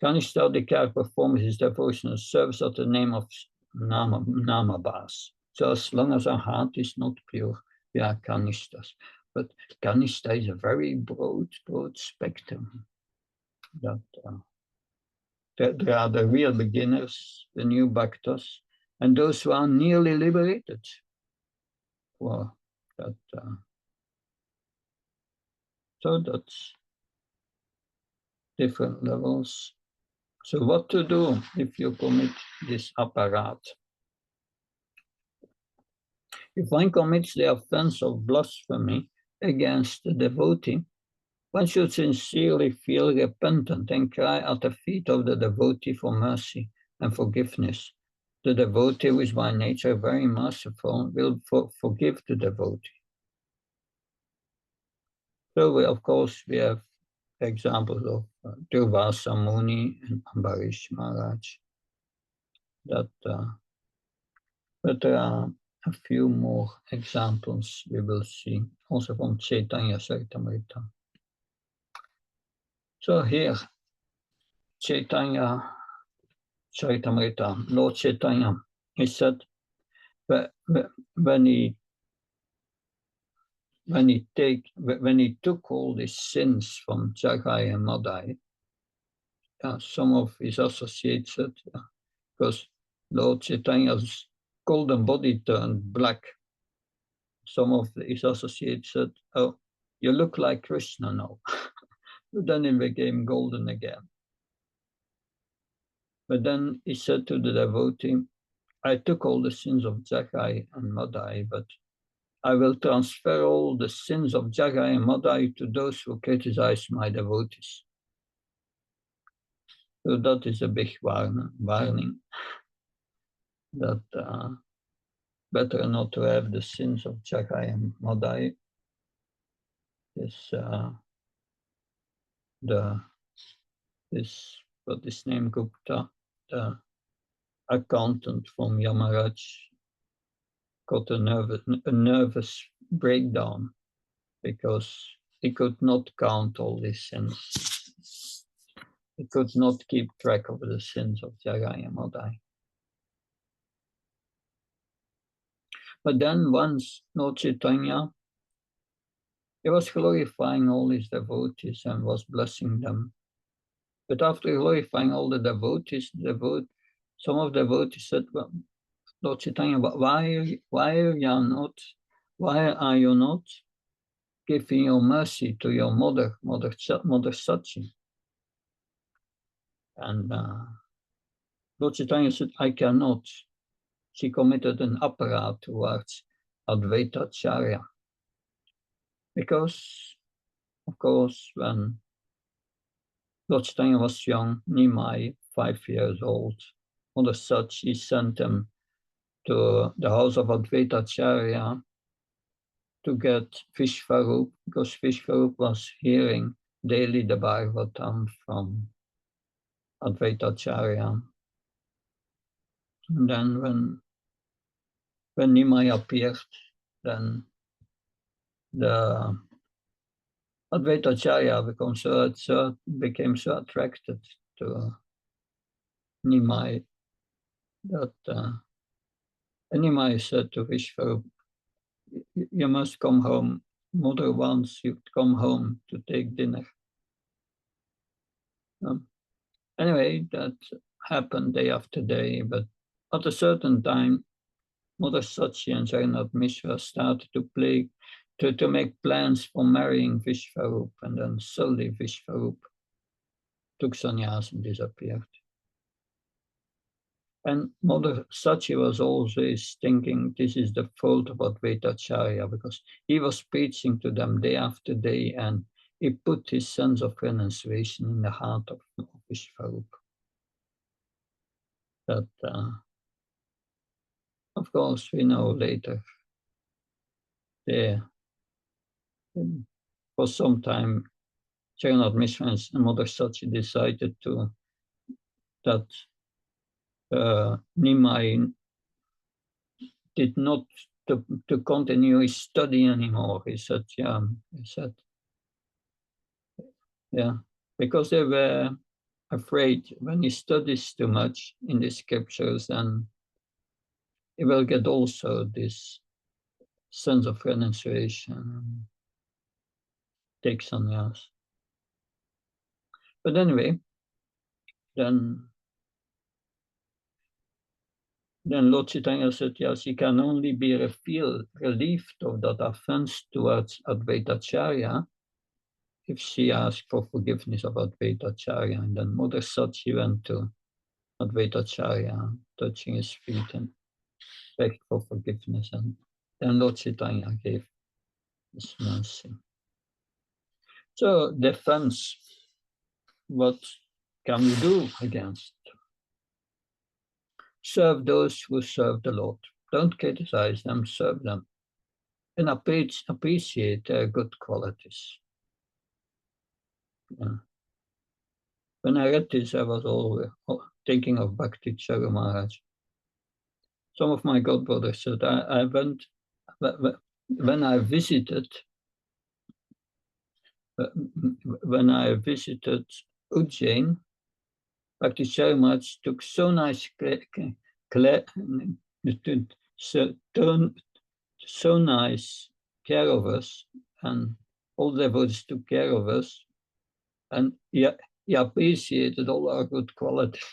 Kanishta Adhikar performs his devotional service at the name of Namabhas. So as long as our heart is not pure, we are Kanishtas. But Kanishta is a very broad spectrum. That there are the real beginners, the new bhaktas, and those who are nearly liberated. Well, so that's different levels. So what to do if you commit this aparat? If one commits the offense of blasphemy against the devotee, one should sincerely feel repentant and cry at the feet of the devotee for mercy and forgiveness. The devotee, who is by nature very merciful, will forgive the devotee. So, of course, we have examples of Durvasa Muni and Ambarish Maharaj. But there are a few more examples we will see, also from Chaitanya Charitamrita. So here, Chaitanya Charitamrita, Lord Chaitanya, he said, when he took all these sins from Jagai and Madai, some of his associates said, because Lord Chaitanya's golden body turned black, some of his associates said, "Oh, you look like Krishna now." But then he became golden again. But then he said to the devotee, I took all the sins of Jagai and Madai, but I will transfer all the sins of Jagai and Madai to those who criticize my devotees. So that is a big warning that better not to have the sins of Jagai and Madai. What is named Gupta, the accountant from Yamaraj, got a nervous breakdown because he could not count all these sins. He could not keep track of the sins of Jagai and Madai. But then once Lord Chaitanya, he was glorifying all his devotees and was blessing them. But after glorifying all the devotees, some of the devotees said, well, Lord Chaitanya, why are you not why are you not giving your mercy to your mother Sachi? And Lord Chaitanya said, I cannot. She committed an aparat towards Advaita Acharya. Because, of course, when Lord Chaitanya was young, Nimai, 5 years old, Mother Sachi sent him to the house of Advaita Acharya to get Vishvarup, because Vishvarup was hearing daily the Bhagavatam from Advaita Acharya. And then when Nimai appeared, then the Advaita Acharya became so attracted to Nimai that Nimai said to Vishvarup, you must come home. Mother wants you to come home to take dinner. Anyway, that happened day after day, but at a certain time, Mother Sachi and Jagannath Mishra started to make plans for marrying Vishvarup, and then suddenly Vishvarup took sannyas and disappeared. And Mother Sachi was always thinking this is the fault of Advaita Acharya, because he was preaching to them day after day, and he put his sense of renunciation in the heart of Vishvarup. That, of course, we know later, for some time, Jagannath Mishra and Mother Sachi decided that Nimai did not to continue his study anymore. He said, because they were afraid when he studies too much in the scriptures, then he will get also this sense of renunciation and take sannyas. But anyway, then Lord Chaitanya said, yes, he can only be relieved of that offense towards Advaita Acharya if she asked for forgiveness of Advaita Acharya. And then Mother Sachi went to Advaita Acharya, touching his feet and begged for forgiveness. And then Lord Chaitanya gave his mercy. So defense, what can we do against? Serve those who serve the Lord. Don't criticize them, serve them. And appreciate their good qualities. Yeah. When I read this, I was always thinking of Bhakti Charu Maharaj. Some of my godbrothers said, when I visited Ujjain, Bhakti Charu Maharaj took so nice so nice care of us, and all the devotees took care of us, and he appreciated all our good qualities.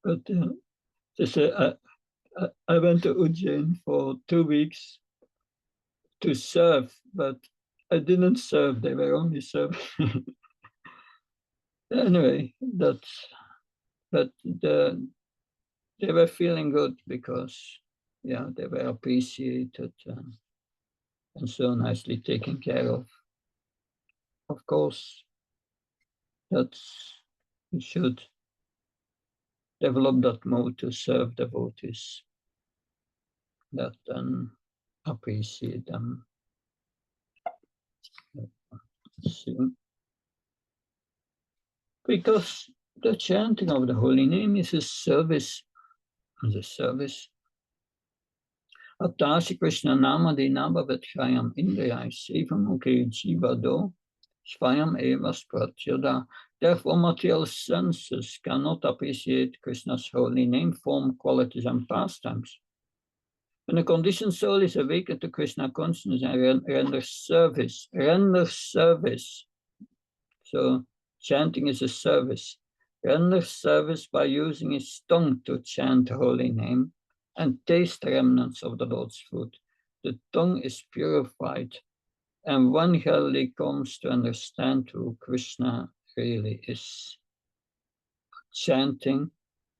But I went to Ujjain for 2 weeks to serve, but I didn't serve, they were only serving. Anyway, but they were feeling good because, they were appreciated and so nicely taken care of. Of course, we should develop that mode to serve devotees, that then appreciate them. Because the chanting of the holy name is a service. Atasi Krishna Nama Dinaba Vetchayam Indriyai Sevamuke Jivado Svayam Eva Spratyada. Therefore, material senses cannot appreciate Krishna's holy name, form, qualities, and pastimes. When a conditioned soul is awakened to Krishna consciousness and renders service. So, chanting is a service. Renders service by using his tongue to chant holy name. and taste the remnants of the Lord's food. The tongue is purified, and one really comes to understand who Krishna really is. Chanting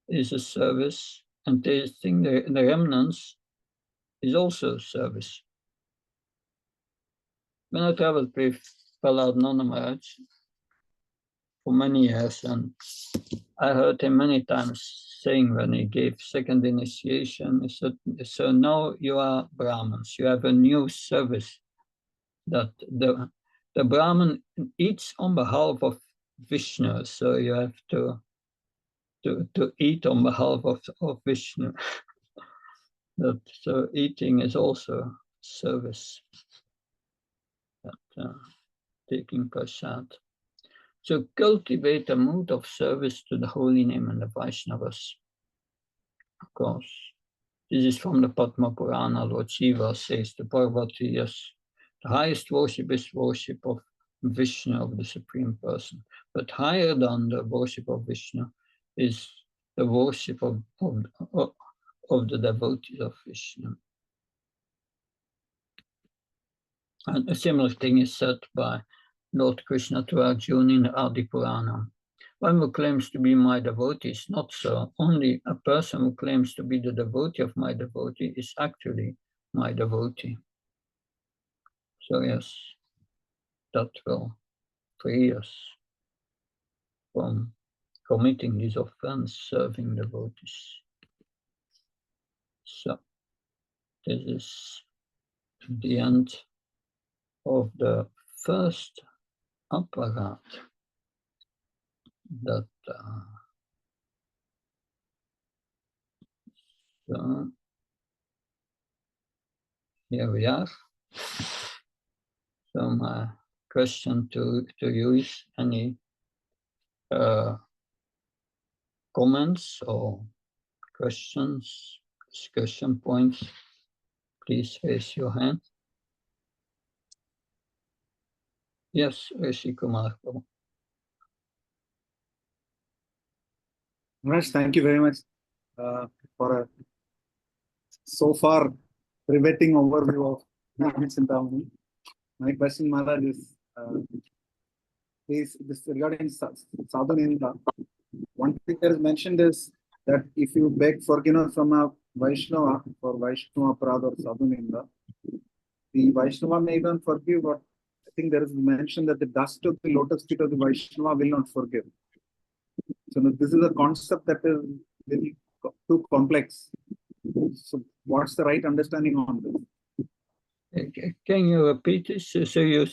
is a service, and tasting the remnants is also a service. When I traveled with Prahlad Maharaj for many years, and I heard him many times saying when he gave second initiation, he said, so now you are Brahmins, you have a new service that the Brahmin eats on behalf of Vishnu, so you have to eat on behalf of Vishnu. That so eating is also service, that, taking prasad. So cultivate a mood of service to the holy name and the Vaishnavas. Of course, this is from the Padma Purana. Lord Shiva says to Parvati, yes, the highest worship is worship of Vishnu, of the Supreme Person. But higher than the worship of Vishnu is the worship of the devotees of Vishnu. And a similar thing is said by Lord Krishna to Arjuna in the Adi Purana. One who claims to be my devotee is not so. Only a person who claims to be the devotee of my devotee is actually my devotee. So yes, that will free us from committing this offense, serving devotees. So this is the end of the first apparat that so here we are. So my question to you is any comments or questions, discussion points? Please raise your hand. Yes, Rishi Kumar. Maharaj, thank you very much for a so far riveting overview of Harinama Cintamani. My question, Maharaj, is this regarding Sadhu Ninda. One thing that is mentioned is that if you beg forgiveness from a Vaishnava for Vaishnava Aparadha or Sadhu Ninda, the Vaishnava may even forgive, but I think there is mention that the dust of the lotus feet of the Vaishnava will not forgive. So this is a concept that is very too complex. So what's the right understanding on this? Can you repeat this? So you,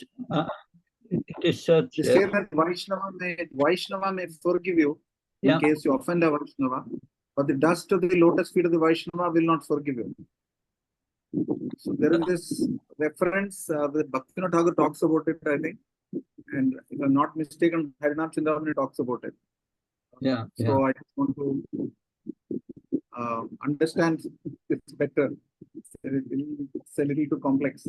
it is said. They say that Vaishnava may forgive you in case you offend a Vaishnava, but the dust of the lotus feet of the Vaishnava will not forgive you. So there is this reference that Bhaktivinoda Thakura talks about it, I think, and if I'm not mistaken, Harinama Cintamani talks about it. So I just want to understand it better. It's a little too complex,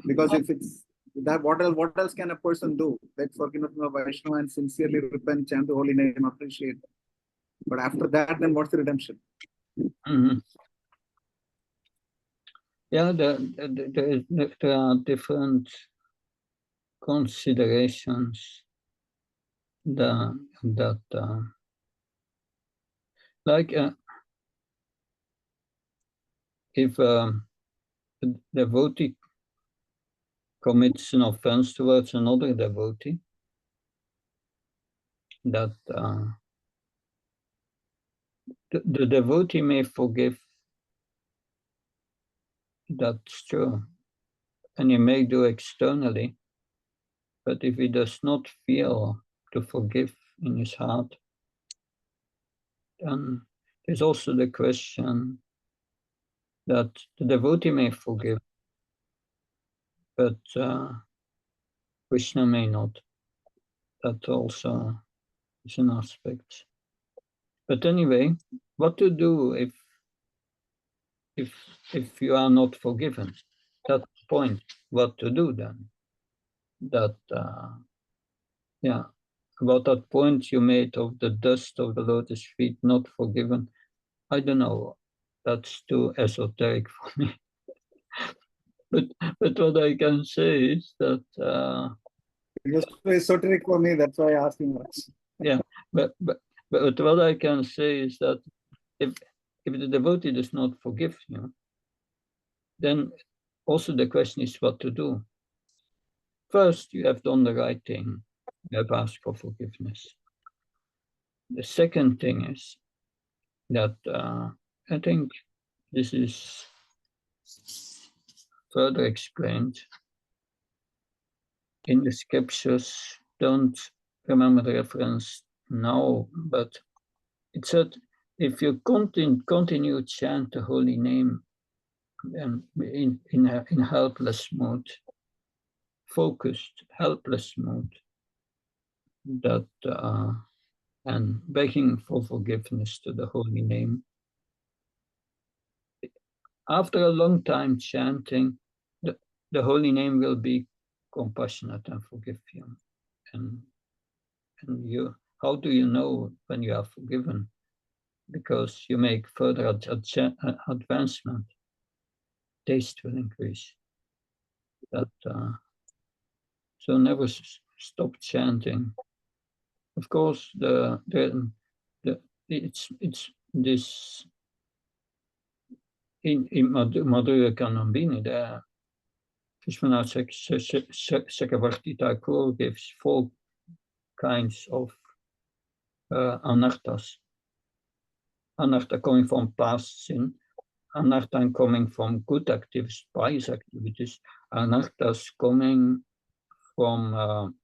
because if it's that, what else can a person do? Beg forgiveness from a Vaishnava and sincerely repent, chant the holy name, appreciate. But after that, then what's the redemption? Mm-hmm. Yeah, there are different considerations that like if a devotee commits an offense towards another devotee, that the devotee may forgive. That's true, and he may do externally, but if he does not feel to forgive in his heart, then there's also the question that the devotee may forgive, but Krishna may not. That also is an aspect. But anyway, what to do if you are not forgiven? That point, what to do then? That about that point you made of the dust of the lotus feet not forgiven. I don't know. that's too esoteric for me. but what I can say is that It was too esoteric for me. That's why I asked him. yeah, but what I can say is that if the devotee does not forgive you, then also the question is what to do. First, you have done the right thing. You have asked for forgiveness. The second thing is that I think this is further explained in the scriptures. Don't remember the reference now, but it said, if you continue to chant the holy name in helpless mode, focused, helpless mode, that and begging for forgiveness to the holy name. After a long time chanting, the holy name will be compassionate and forgive you. And you, how do you know when you are forgiven? Because you make further advancement. Taste will increase. That so never stop chanting. Of course, it's this in Madhurya Kanambini there. Vishwanath Chakravarti Thakura gives 4 kinds of anarthas. Anartha coming from past sin, anartha coming from good activities, pious activities, anarthas coming from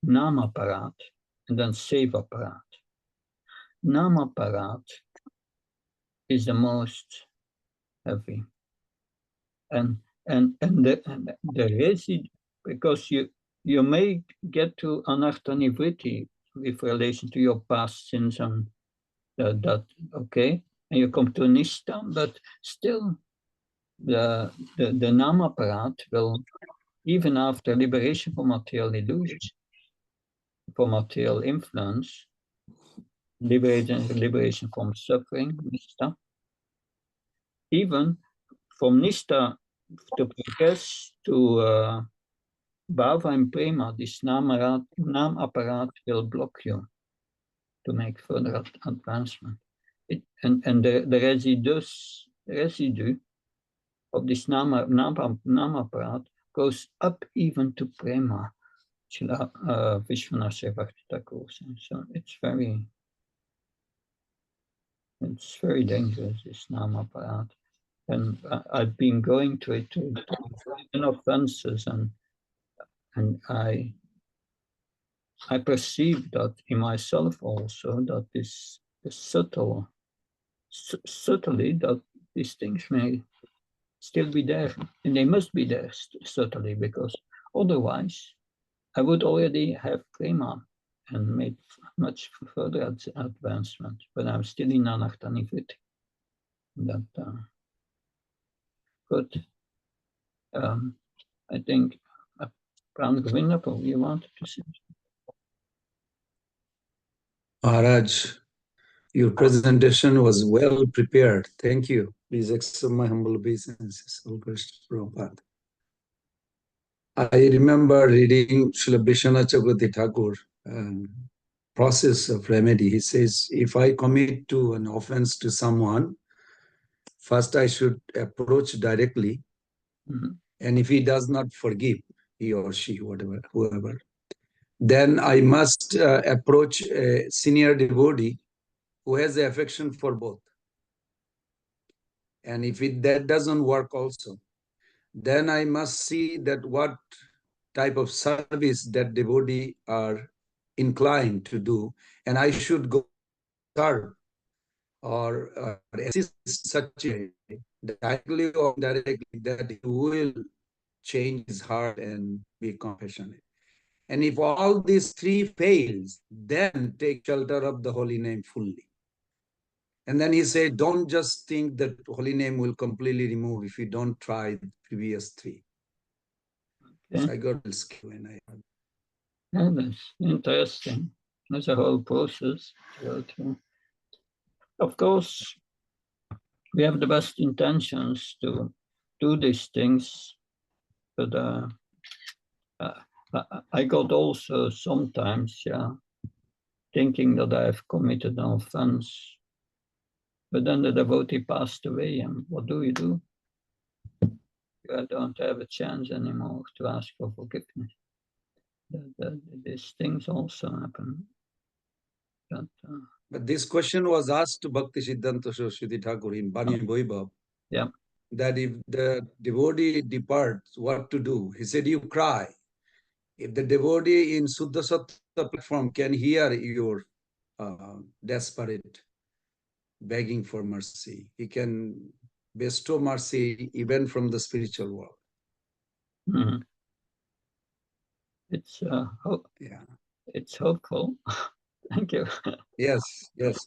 nama parat, and then seva parat. Nama parat is the most heavy, and the residue, because you may get to anartha nivritti with relation to your past sins and that okay, and you come to nishta, but still the nama parat will, even after liberation from material illusion, from material influence, liberation from suffering, nishta, even from nishta to progress to bhava and prema, this nam apparat will block you to make further advancement. And the residue of this nam apparat goes up even to prema, Vishwanath Chakravarti Thakura. So it's very dangerous, this nam apparat. And I've been going to it to offenses, and I perceive that in myself also, that this subtly that these things may still be there, and they must be there subtly, because otherwise I would already have prema and made much further advancement, but I'm still in anartha nivritti. That but I think Pran Govinda, you wanted to say? Maharaj, your presentation was well prepared. Thank you. Please accept my humble obeisances. Prabhupada. I remember reading Srila Vishwanath Chakravarti Thakur, process of remedy. He says, if I commit to an offense to someone, first I should approach directly. Mm-hmm. And if he does not forgive, he or she, whatever, whoever, then I must approach a senior devotee who has the affection for both. And if that doesn't work also, then I must see that what type of service that devotee are inclined to do, and I should go serve or assist such a directly or indirectly, that he will change his heart and be compassionate. And if all these 3 fails, then take shelter of the holy name fully. And then he said, don't just think that holy name will completely remove if you don't try the previous 3. Okay. So I got scared when I heard. Yeah, that's interesting. That's a whole process to go through. Of course, we have the best intentions to do these things, but I got also sometimes, thinking that I have committed an offense, but then the devotee passed away, and what do? You don't have a chance anymore to ask for forgiveness. These things also happen. But this question was asked to Bhakti Siddhanta Saraswati Thakur in Bani Vaibhav. Yeah. That if the devotee departs, what to do? He said, you cry. If the devotee in Suddha Sattva platform can hear your desperate begging for mercy, he can bestow mercy even from the spiritual world. Mm-hmm. It's Yeah. It's hopeful. Thank you. Yes, yes.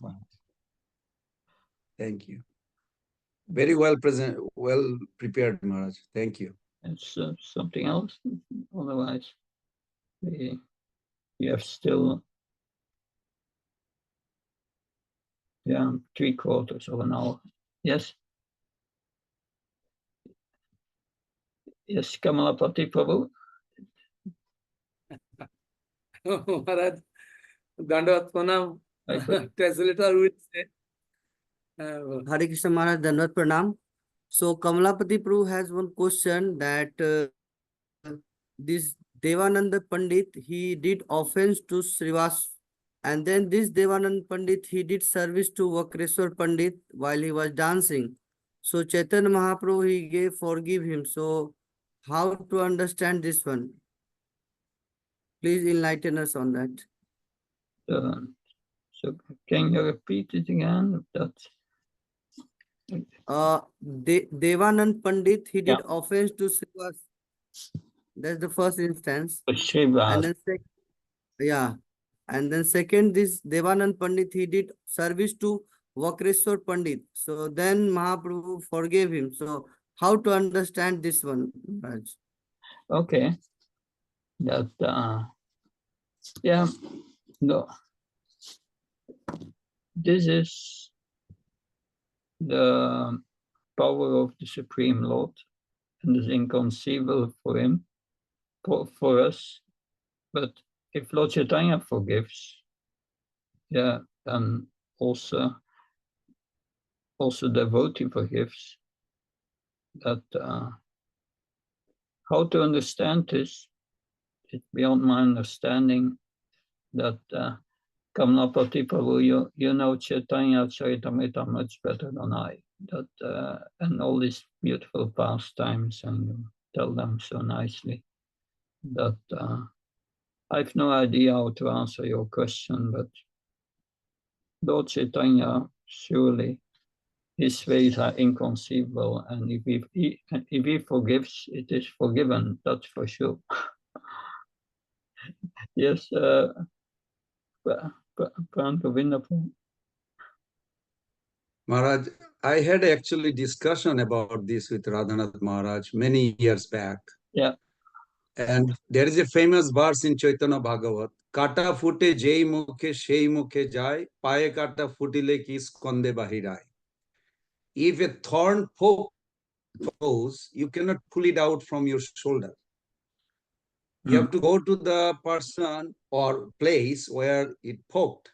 Thank you. Very well present, well prepared, Maharaj. Thank you. It's something else. Otherwise, we have still 3/4 of an hour. Yes. Yes, Kamalapati Prabhu. Maharaj, Dandavat Pranam. Translator will say. Hare Krishna Maharaj, Dandavat Pranam. So Kamalapati Prabhu has one question that this Devananda Pandit, he did offense to Srivas, and then this Devananda Pandit, he did service to Vakreshwar Pandit while he was dancing. So Chaitanya Mahaprabhu, he gave forgive him. So how to understand this one? Please enlighten us on that. So can you repeat it again? Devanand Pandit, he did offense to Srivas. That's the first instance. Srivas. And then second, this Devanand Pandit, he did service to Vakreshwar Pandit. So then Mahaprabhu forgave him. So how to understand this one, Raj? Okay. That no. This is the power of the Supreme Lord, and it's inconceivable for him, for us. But if Lord Chaitanya forgives, then also devotee forgives. That how to understand this, it's beyond my understanding. That Kamalapati Prabhu, you know Chaitanya Charitamrita much better than I. That and all these beautiful pastimes, and you tell them so nicely. That I have no idea how to answer your question, but Lord Chaitanya, surely his ways are inconceivable, and if he forgives, it is forgiven. That's for sure. Yes. Maharaj, I had actually discussion about this with Radhanath Maharaj many years back. Yeah. And there is a famous verse in Chaitanya Bhagavat. Kata fute jei mukhe shei mukhe jai, paye kata futile ki skonde bahirai. If a thorn pokes toes, you cannot pull it out from your shoulder. You have to go to the person or place where it poked.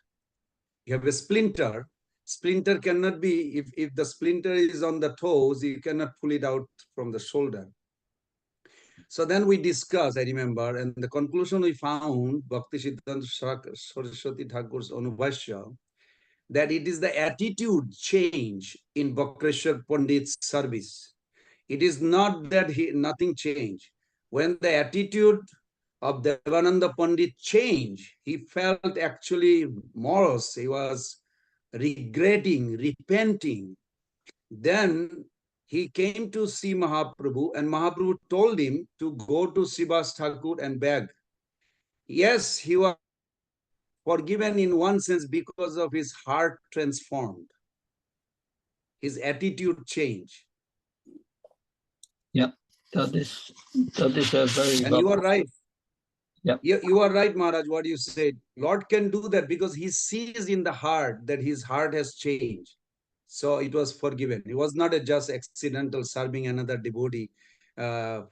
You have a splinter. Splinter cannot be, if the splinter is on the toes, you cannot pull it out from the shoulder. So then we discussed, I remember, and the conclusion we found, Bhakti Siddhanta Saraswati Thakur's Anubhashya, that it is the attitude change in Vakreshwar Pandit's service. It is not that nothing changed. When the attitude of Devananda Pandit changed, he felt actually morose. He was regretting, repenting. Then he came to see Mahaprabhu, and Mahaprabhu told him to go to Srivas Thakur and beg. Yes, he was forgiven in one sense because of his heart transformed. His attitude changed. Yeah, that is a very. And you are right. You are right, Maharaj, what you said. Lord can do that because he sees in the heart that his heart has changed. So it was forgiven. It was not a just accidental serving another devotee. Then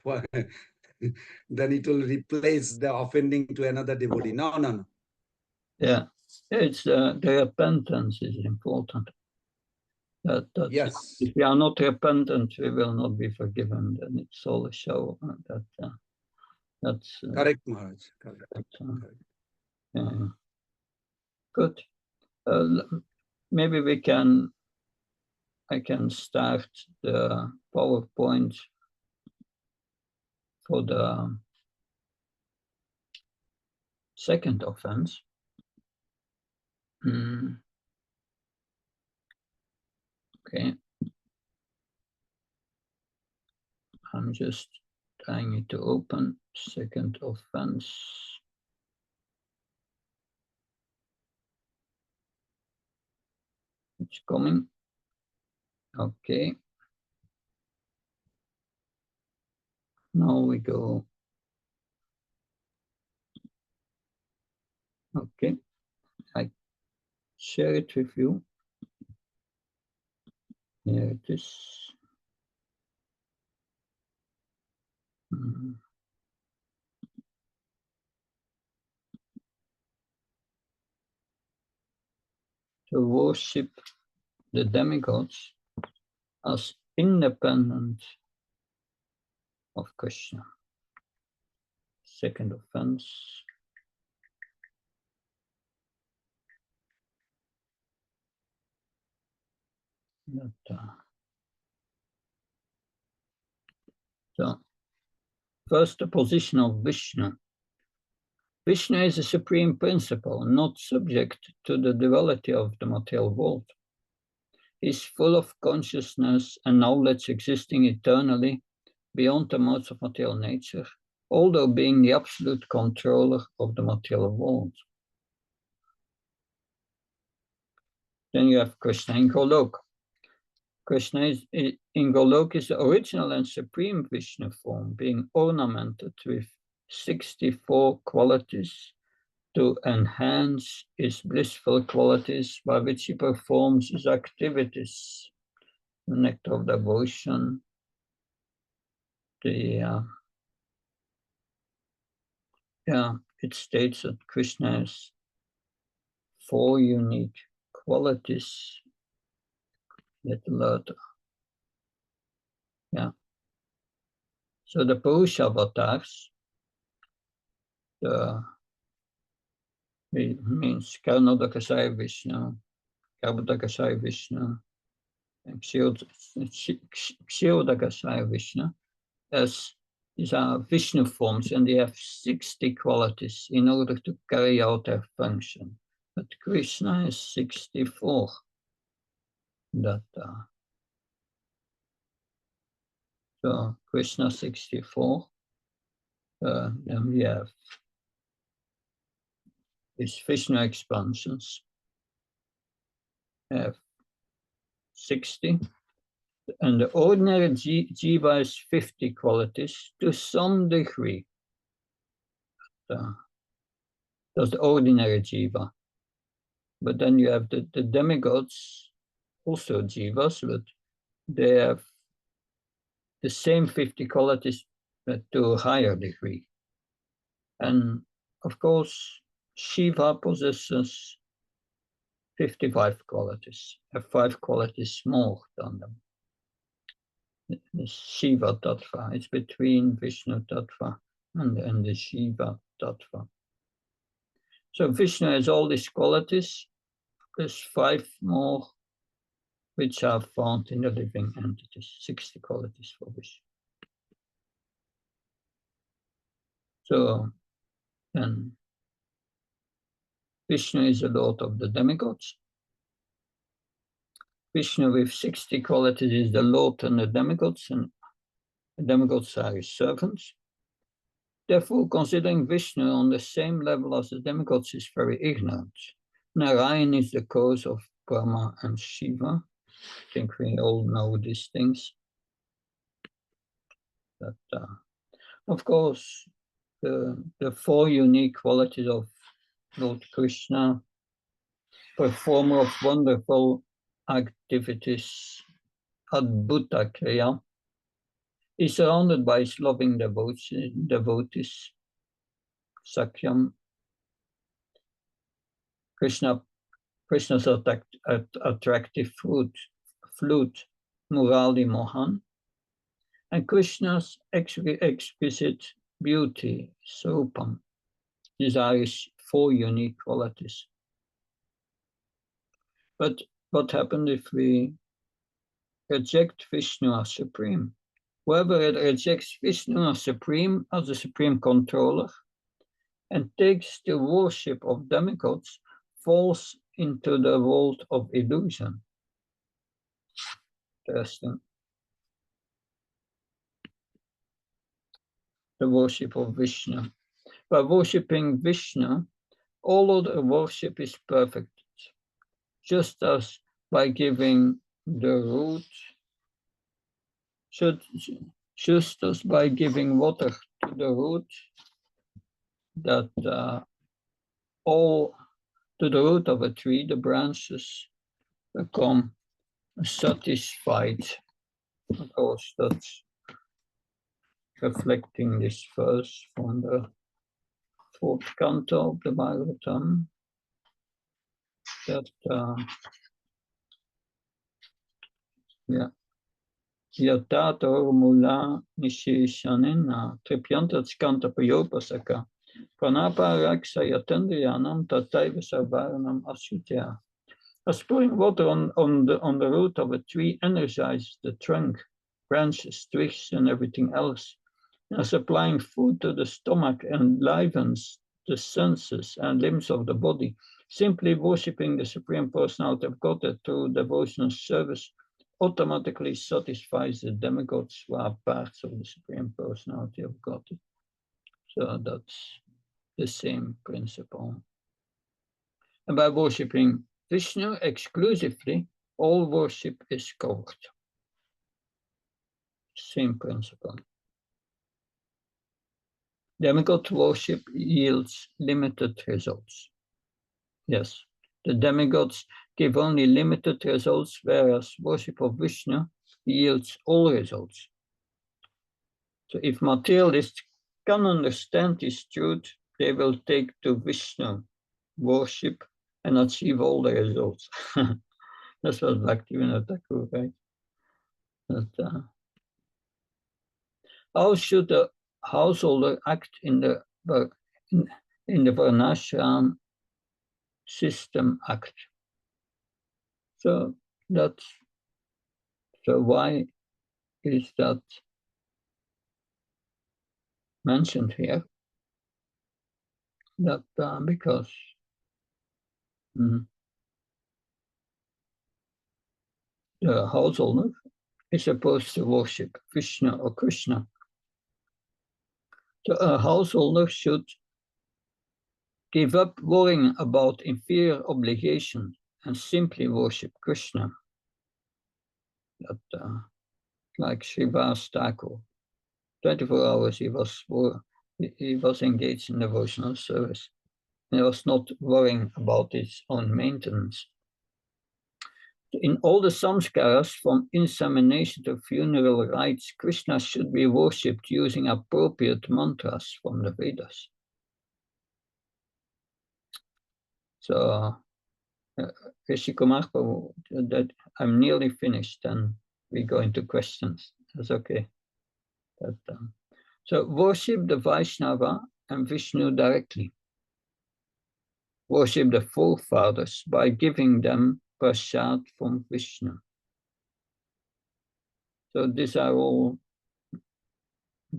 it will replace the offending to another devotee. No, no, no. Yeah, it's the repentance is important. Yes. If we are not repentant, we will not be forgiven. Then it's all a show. That's Correct, Maharaj. Correct. correct. Yeah. Good. Maybe I can start the PowerPoint for the second offense. Okay. I'm just trying it to open. Second offense. It's coming. Okay. Now we go. Okay. I share it with you. Here it is. To worship the demigods as independent of Krishna. Second offense. So, first, the position of Vishnu. Vishnu is a supreme principle, not subject to the duality of the material world. He is full of consciousness and knowledge existing eternally beyond the modes of material nature, although being the absolute controller of the material world. Then you have Krishna in Golok. Krishna in Golok is the original and supreme Vishnu form, being ornamented with 64 qualities to enhance his blissful qualities by which he performs his activities. The nectar of devotion, it states that Krishna has 4 unique qualities. So the Purusha avatars, means Karnodakasaya Vishnu, Garbhodakasaya Vishnu, and Kshirodakasaya Vishnu, these are Vishnu forms, and they have 60 qualities in order to carry out their function. But Krishna is 64. So Krishna 64. Then we have these Vishnu expansions. Have 60. And the ordinary jiva is 50 qualities to some degree. That's the ordinary jiva. But then you have the demigods, also jivas, but they have the same 50 qualities but to a higher degree. And of course, Shiva possesses 55 qualities, have 5 qualities more than them. The Shiva Tattva, it's between Vishnu Tattva and the Shiva Tattva. So Vishnu has all these qualities, plus 5 more, which are found in the living entities, 60 qualities for Vishnu. So then Vishnu is the Lord of the demigods. Vishnu with 60 qualities is the Lord and the demigods are his servants. Therefore, considering Vishnu on the same level as the demigods is very ignorant. Narayan is the cause of Brahma and Shiva. I think we all know these things. Of course, the four unique qualities of Lord Krishna, performer of wonderful activities, Adbhuta Kriya, is surrounded by his loving devotees, Sakyam. Krishna's attractive flute, Murali Mohan, and Krishna's exquisite beauty, Srupam. These are his four unique qualities. But what happens if we reject Vishnu as supreme? Whoever rejects Vishnu as supreme, as the supreme controller, and takes the worship of demigods, falls into the world of illusion. Interesting. The worship of Vishnu. By worshipping Vishnu, all other worship is perfect, just as by giving the root, just as by giving water to the root, that all to the root of a tree, the branches become satisfied. Of course, that's reflecting this verse from the fourth canto of the Bhagavatam, that Yatator mula nisheshanena tripyantat skanta payopasaka pranapa raksa yatendriyanam tataiva sarvaranam asyutya. As pouring water on the root of a tree energizes the trunk, branches, twigs, and everything else. As applying food to the stomach enlivens the senses and limbs of the body, simply worshipping the Supreme Personality of Godhead through devotional service automatically satisfies the demigods who are parts of the Supreme Personality of Godhead. So that's the same principle. And by worshipping Vishnu exclusively, all worship is covered. Same principle. Demigod worship yields limited results. Yes, the demigods give only limited results, whereas worship of Vishnu yields all results. So if materialists can understand this truth, they will take to Vishnu worship and achieve all the results. That's what Bhaktivinoda Thakura, right? That, how should the householder act in the Varnashram system act? So why is that mentioned here? That because the householder is supposed to worship Vishnu or Krishna. So a householder should give up worrying about inferior obligation and simply worship Krishna. That, like Srila Thakur, 24 hours he was engaged in devotional service. He was not worrying about his own maintenance. In all the samskaras, from insemination to funeral rites, Krishna should be worshipped using appropriate mantras from the Vedas. So, Rishi Kumar, that I'm nearly finished, and we go into questions. That's okay. So, worship the Vaishnava and Vishnu directly. Worship the forefathers by giving them prasad from Vishnu. So these are all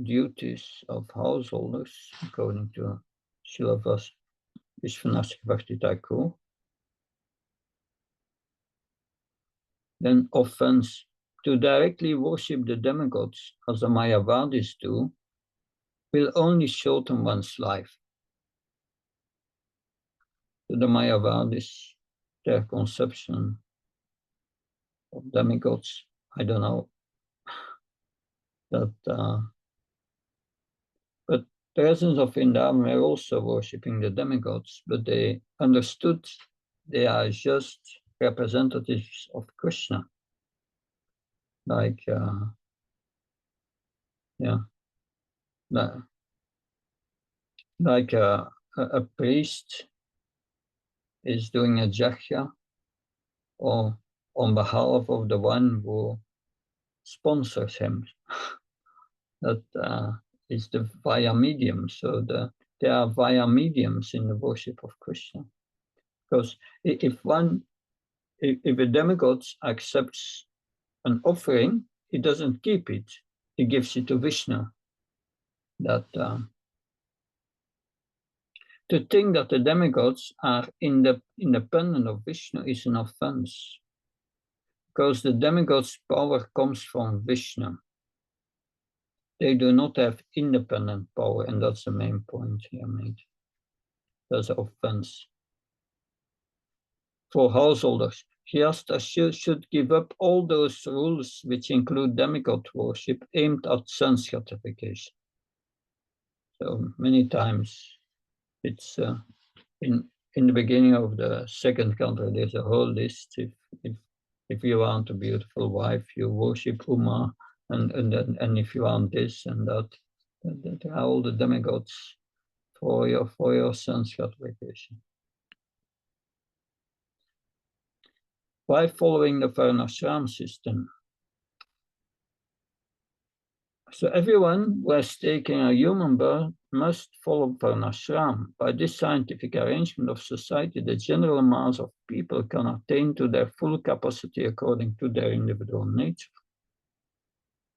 duties of householders, according to Srila Vishwanath Bhakti Thakur. Then offense to directly worship the demigods, as the Mayavadis do, will only shorten one's life. So the Mayavadis, their conception of demigods, I don't know, that, but presence of Vrindavan were also worshipping the demigods, but they understood they are just representatives of Krishna. Like, like a priest is doing a jagya or on behalf of the one who sponsors him. That is the via medium. So there are via mediums in the worship of Krishna. Because if a demigod accepts an offering, he doesn't keep it. He gives it to Vishnu. That to think that the demigods are independent of Vishnu is an offense. Because the demigods' power comes from Vishnu. They do not have independent power, and that's the main point here made. That's an offense. For householders, Hyasta should give up all those rules which include demigod worship aimed at sense gratification. So many times it's in the beginning of the second canto, there's a whole list. If you want a beautiful wife, you worship Uma, and if you want this and that, there are all the demigods for your sense gratification. By following the Varnashram system. So everyone who has taken a human birth must follow Varnashram. By this scientific arrangement of society, the general mass of people can attain to their full capacity according to their individual nature.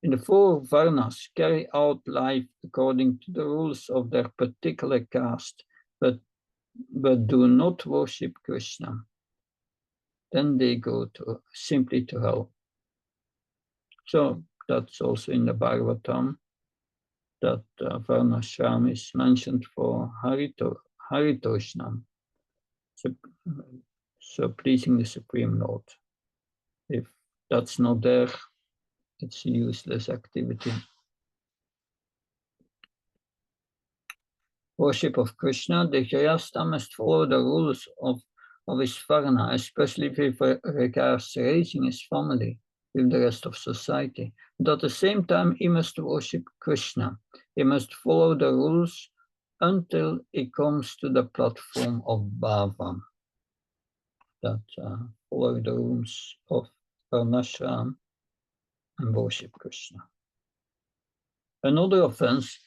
In the four Varnas carry out life according to the rules of their particular caste, but do not worship Krishna. Then they go simply to hell. So that's also in the Bhagavatam, that Varnashram is mentioned for Haritoshnam, so pleasing the Supreme Lord. If that's not there, it's a useless activity. Worship of Krishna, the Grihastha must follow the rules of his Varna, especially with regards to raising his family with the rest of society. But at the same time, he must worship Krishna. He must follow the rules until he comes to the platform of Bhava, that follow the rules of Varnashram and worship Krishna. Another offense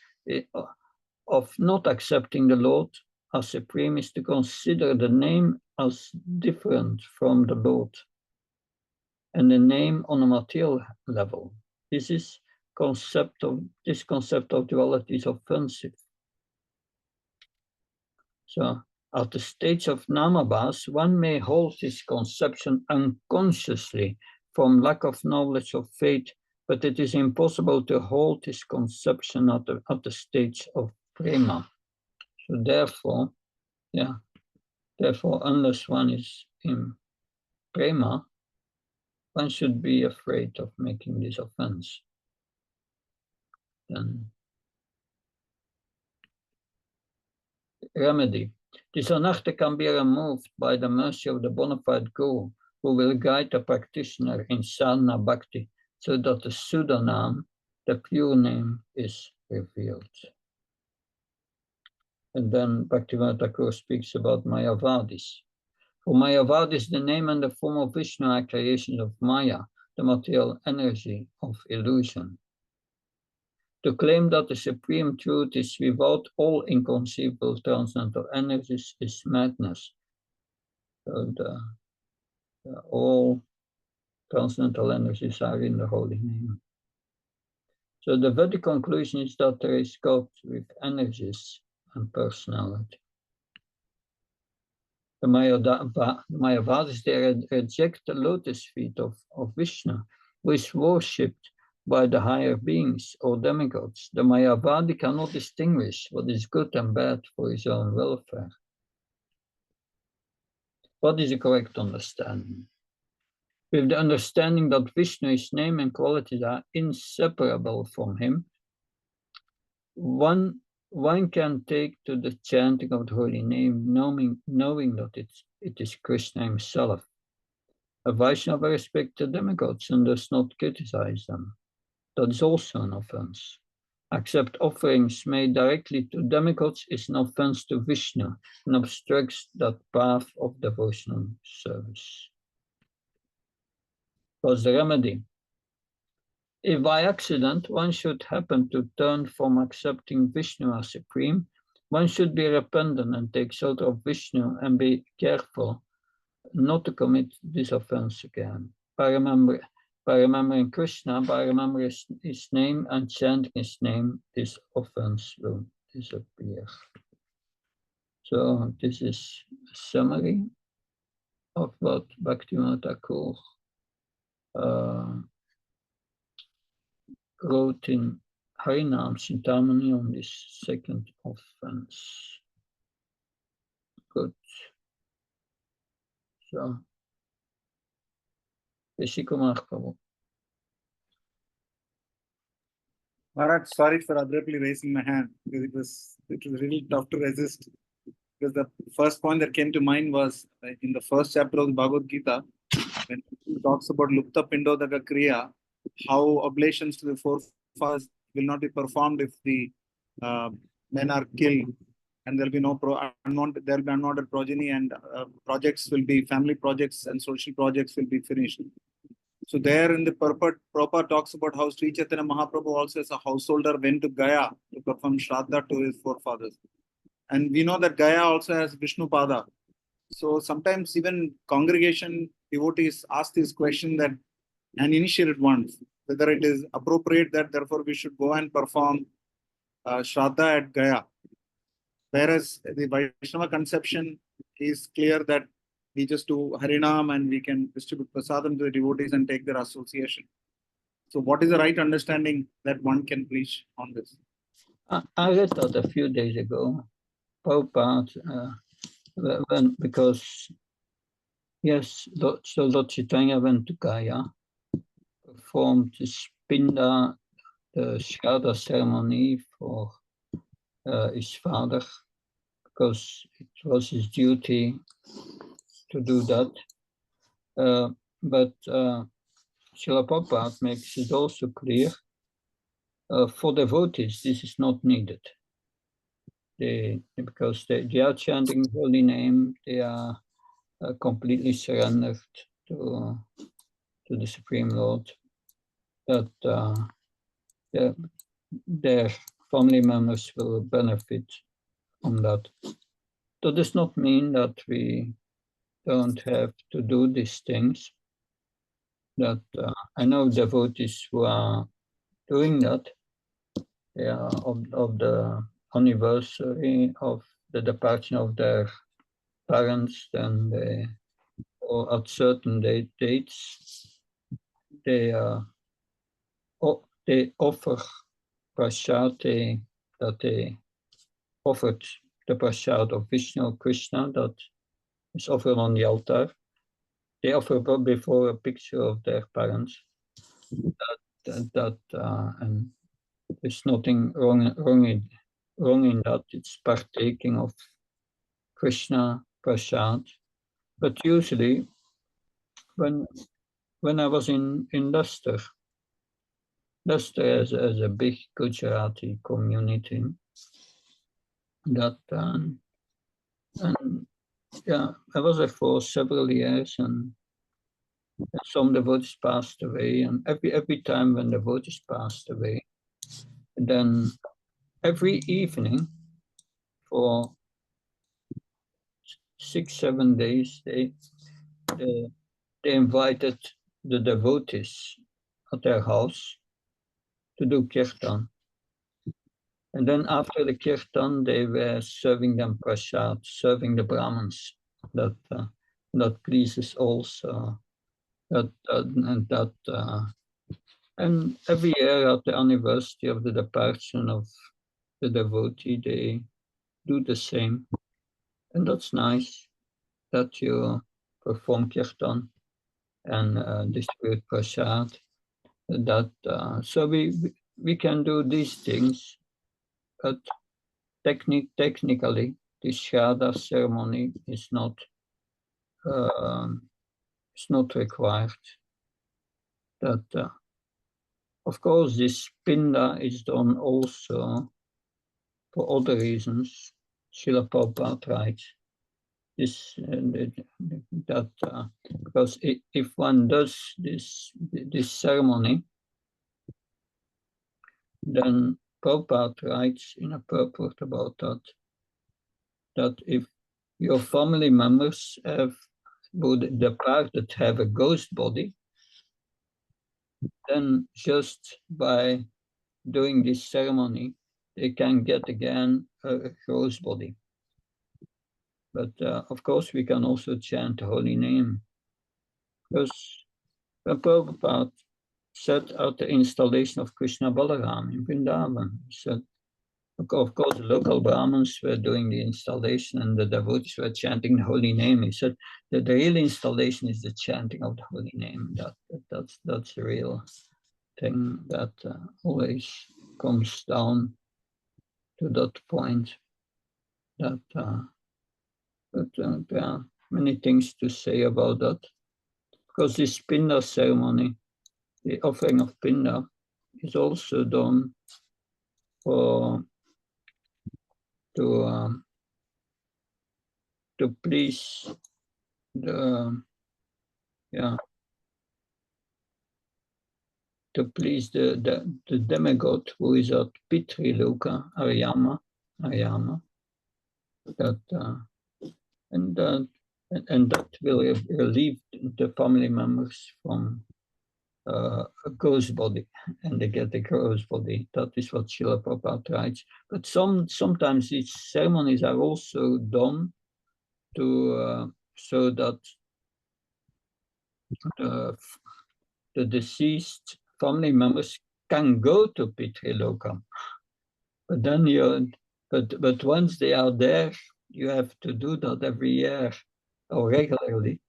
of not accepting the Lord as supreme is to consider the name as different from the Lord and the name on a material level. This concept of duality is offensive. So at the stage of Namabhas, one may hold this conception unconsciously from lack of knowledge of faith, but it is impossible to hold this conception at the stage of prema. So therefore, unless one is in prema, one should be afraid of making this offense. Then remedy. This anartha can be removed by the mercy of the bona fide Guru, who will guide the practitioner in sadhana bhakti, so that the Sudanam, the pure name, is revealed. And then Bhaktivinoda Thakura speaks about Mayavadis. For Mayavadis, the name and the form of Vishnu are creations of Maya, the material energy of illusion. To claim that the supreme truth is without all inconceivable transcendental energies is madness. So all transcendental energies are in the holy name. So the Vedic conclusion is that there is God with energies and personality. The Mayavadis, they reject the lotus feet of Vishnu, who is worshipped by the higher beings or demigods. The Mayavadi cannot distinguish what is good and bad for his own welfare. What is the correct understanding? With the understanding that Vishnu's name and qualities are inseparable from him, one one can take to the chanting of the holy name, knowing that it is Krishna himself. A Vaishnava respects the demigods and does not criticize them. That is also an offense. Accept offerings made directly to demigods is an offense to Vishnu and obstructs that path of devotional service. What's the remedy? If by accident one should happen to turn from accepting Vishnu as supreme, one should be repentant and take shelter of Vishnu and be careful not to commit this offense again. By remembering Krishna, by remembering his name and chanting his name, this offense will disappear. So this is a summary of what Bhaktivinoda Thakur wrote in Harinama Cintamani on this second offense. Good. So, Kumar Prabhu. Maharaj, sorry for abruptly raising my hand because it was really tough to resist. Because the first point that came to mind was in the first chapter of the Bhagavad Gita, when he talks about Lupta Pindodaka Kriya, how oblations to the forefathers will not be performed if the men are killed, and there will be no unwanted progeny, and projects will be family projects and social projects will be finished. So there in the Prabhupada talks about how Sri Chaitanya Mahaprabhu also as a householder went to Gaya to perform Shraddha to his forefathers. And we know that Gaya also has Vishnu Pada. So sometimes even congregation devotees ask this question that uninitiated ones, whether it is appropriate that therefore we should go and perform Shraddha at Gaya. Whereas the Vaishnava conception is clear that we just do Harinam and we can distribute prasadam to the devotees and take their association. So what is the right understanding that one can preach on this? I read that a few days ago. Prabhupada, because yes, so Lord Chaitanya went to Gaya, performed the Spinda, the Shraddha ceremony for his father, because it was his duty to do that. But Srila Prabhupada makes it also clear, for devotees, this is not needed. Because they are chanting the holy name, they are completely surrendered to the Supreme Lord, that their family members will benefit from that. That does not mean that we don't have to do these things. That I know devotees who are doing that. They are of the anniversary of the departure of their parents, then or at certain dates, they offer prasad, that they offered the prasad of Vishnu Krishna that is offered on the altar. They offer before a picture of their parents. And there's nothing wrong in that. It's partaking of Krishna prasad. But usually, when I was in Leicester has a big Gujarati community. That and yeah, I was there for several years, and some devotees passed away, and every time when devotees passed away, then every evening for 6-7 days they invited the devotees at their house to do kirtan. And then after the kirtan, they were serving them prasad, serving the Brahmins. That pleases also. And every year at the anniversary of the departure of the devotee, they do the same. And that's nice that you perform kirtan and distribute prasad. So we can do these things, but technically, the Shraddha ceremony is not required. That of course this Pinda is done also for other reasons. Srila Prabhupada writes this that because if one does this ceremony, then Prabhupada writes in a purport about that if your family members would depart that have a ghost body, then just by doing this ceremony, they can get again a ghost body. But of course, we can also chant the holy name. Because Prabhupada said at the installation of Krishna Balaram in Vrindavan, he said, of course, the local Brahmins were doing the installation and the devotees were chanting the holy name. He said that the real installation is the chanting of the holy name. That's the real thing that always comes down to that point. That there are many things to say about that. Because this Pinda ceremony, the offering of Pinda, is also done to please the demigod who is at Pitri-loka, Harinama, and that will relieve the family members from a ghost body, and they get a ghost body. That is what Srila Prabhupada writes. But sometimes these ceremonies are also done to so that the deceased family members can go to Pitri-loka. But then but once they are there, you have to do that every year or regularly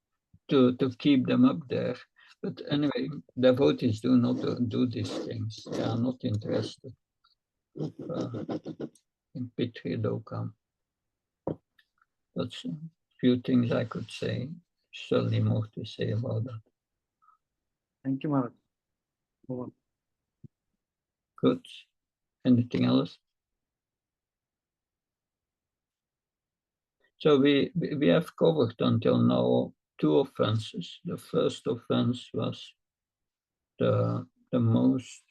to keep them up there. But anyway, devotees do not do these things. They are not interested in Pitri-loka. That's a few things I could say. Certainly more to say about that. Thank you, Maharaj. Over. Good. Anything else? So we have covered until now 2 offenses. The first offense was the most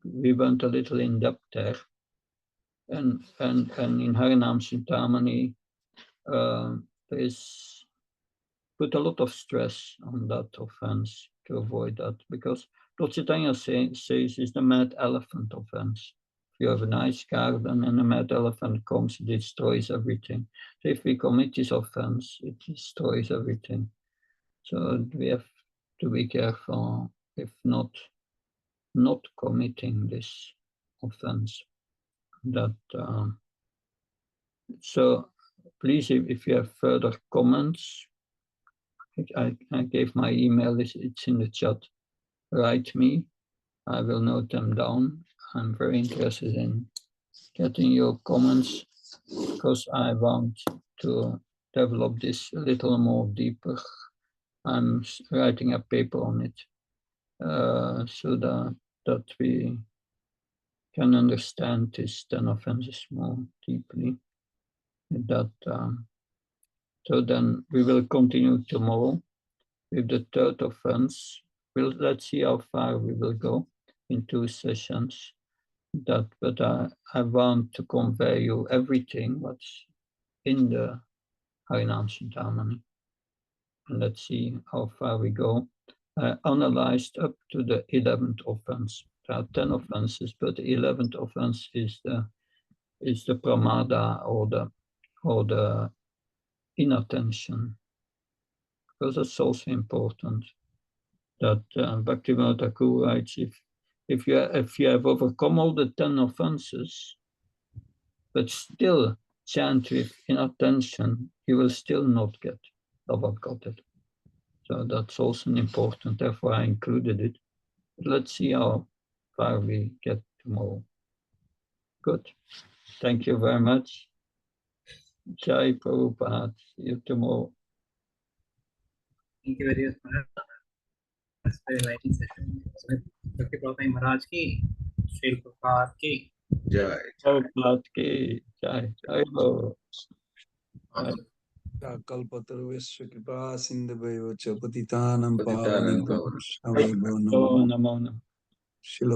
we went a little in depth there, and in Harinama Cintamani there is put a lot of stress on that offense to avoid that, because Lord Chaitanya says is the mad elephant offense. If you have a nice garden and a mad elephant comes, it destroys everything. So if we commit this offense, it destroys everything. So we have to be careful if not committing this offense. That so please, if you have further comments, I gave my email, it's in the chat. Write me, I will note them down. I'm very interested in getting your comments because I want to develop this a little more deeper. I'm writing a paper on it so that we can understand this 10 offenses more deeply. That so then we will continue tomorrow with the 3rd offense. Let's see how far we will go in 2 sessions. But I want to convey you everything what's in the Harinama Cintamani. And let's see how far we go. I analyzed up to the 11th offense. There are 10 offenses, but the 11th offense is the pramada or the inattention, because it's also important that Bhaktivinoda Thakura writes, if you have overcome all the 10 offenses, but still chant with inattention, you will still not get love of God. So that's also important. Therefore, I included it. But let's see how far we get tomorrow. Good. Thank you very much. Jai Prabhupada. See you tomorrow. Thank you very much, Maharaj. That's very enlightening session. So, Bhakti Prabhupada Maharaj ki, Srila Prabhupada ki. Jai. Prabhupada ki jai. Jai Bo. Kalpatarvesya kripa sindhavyo cha patitanam Patitanam pavanebhyo pavanebhyo. Shravabho Namo Namo. Shila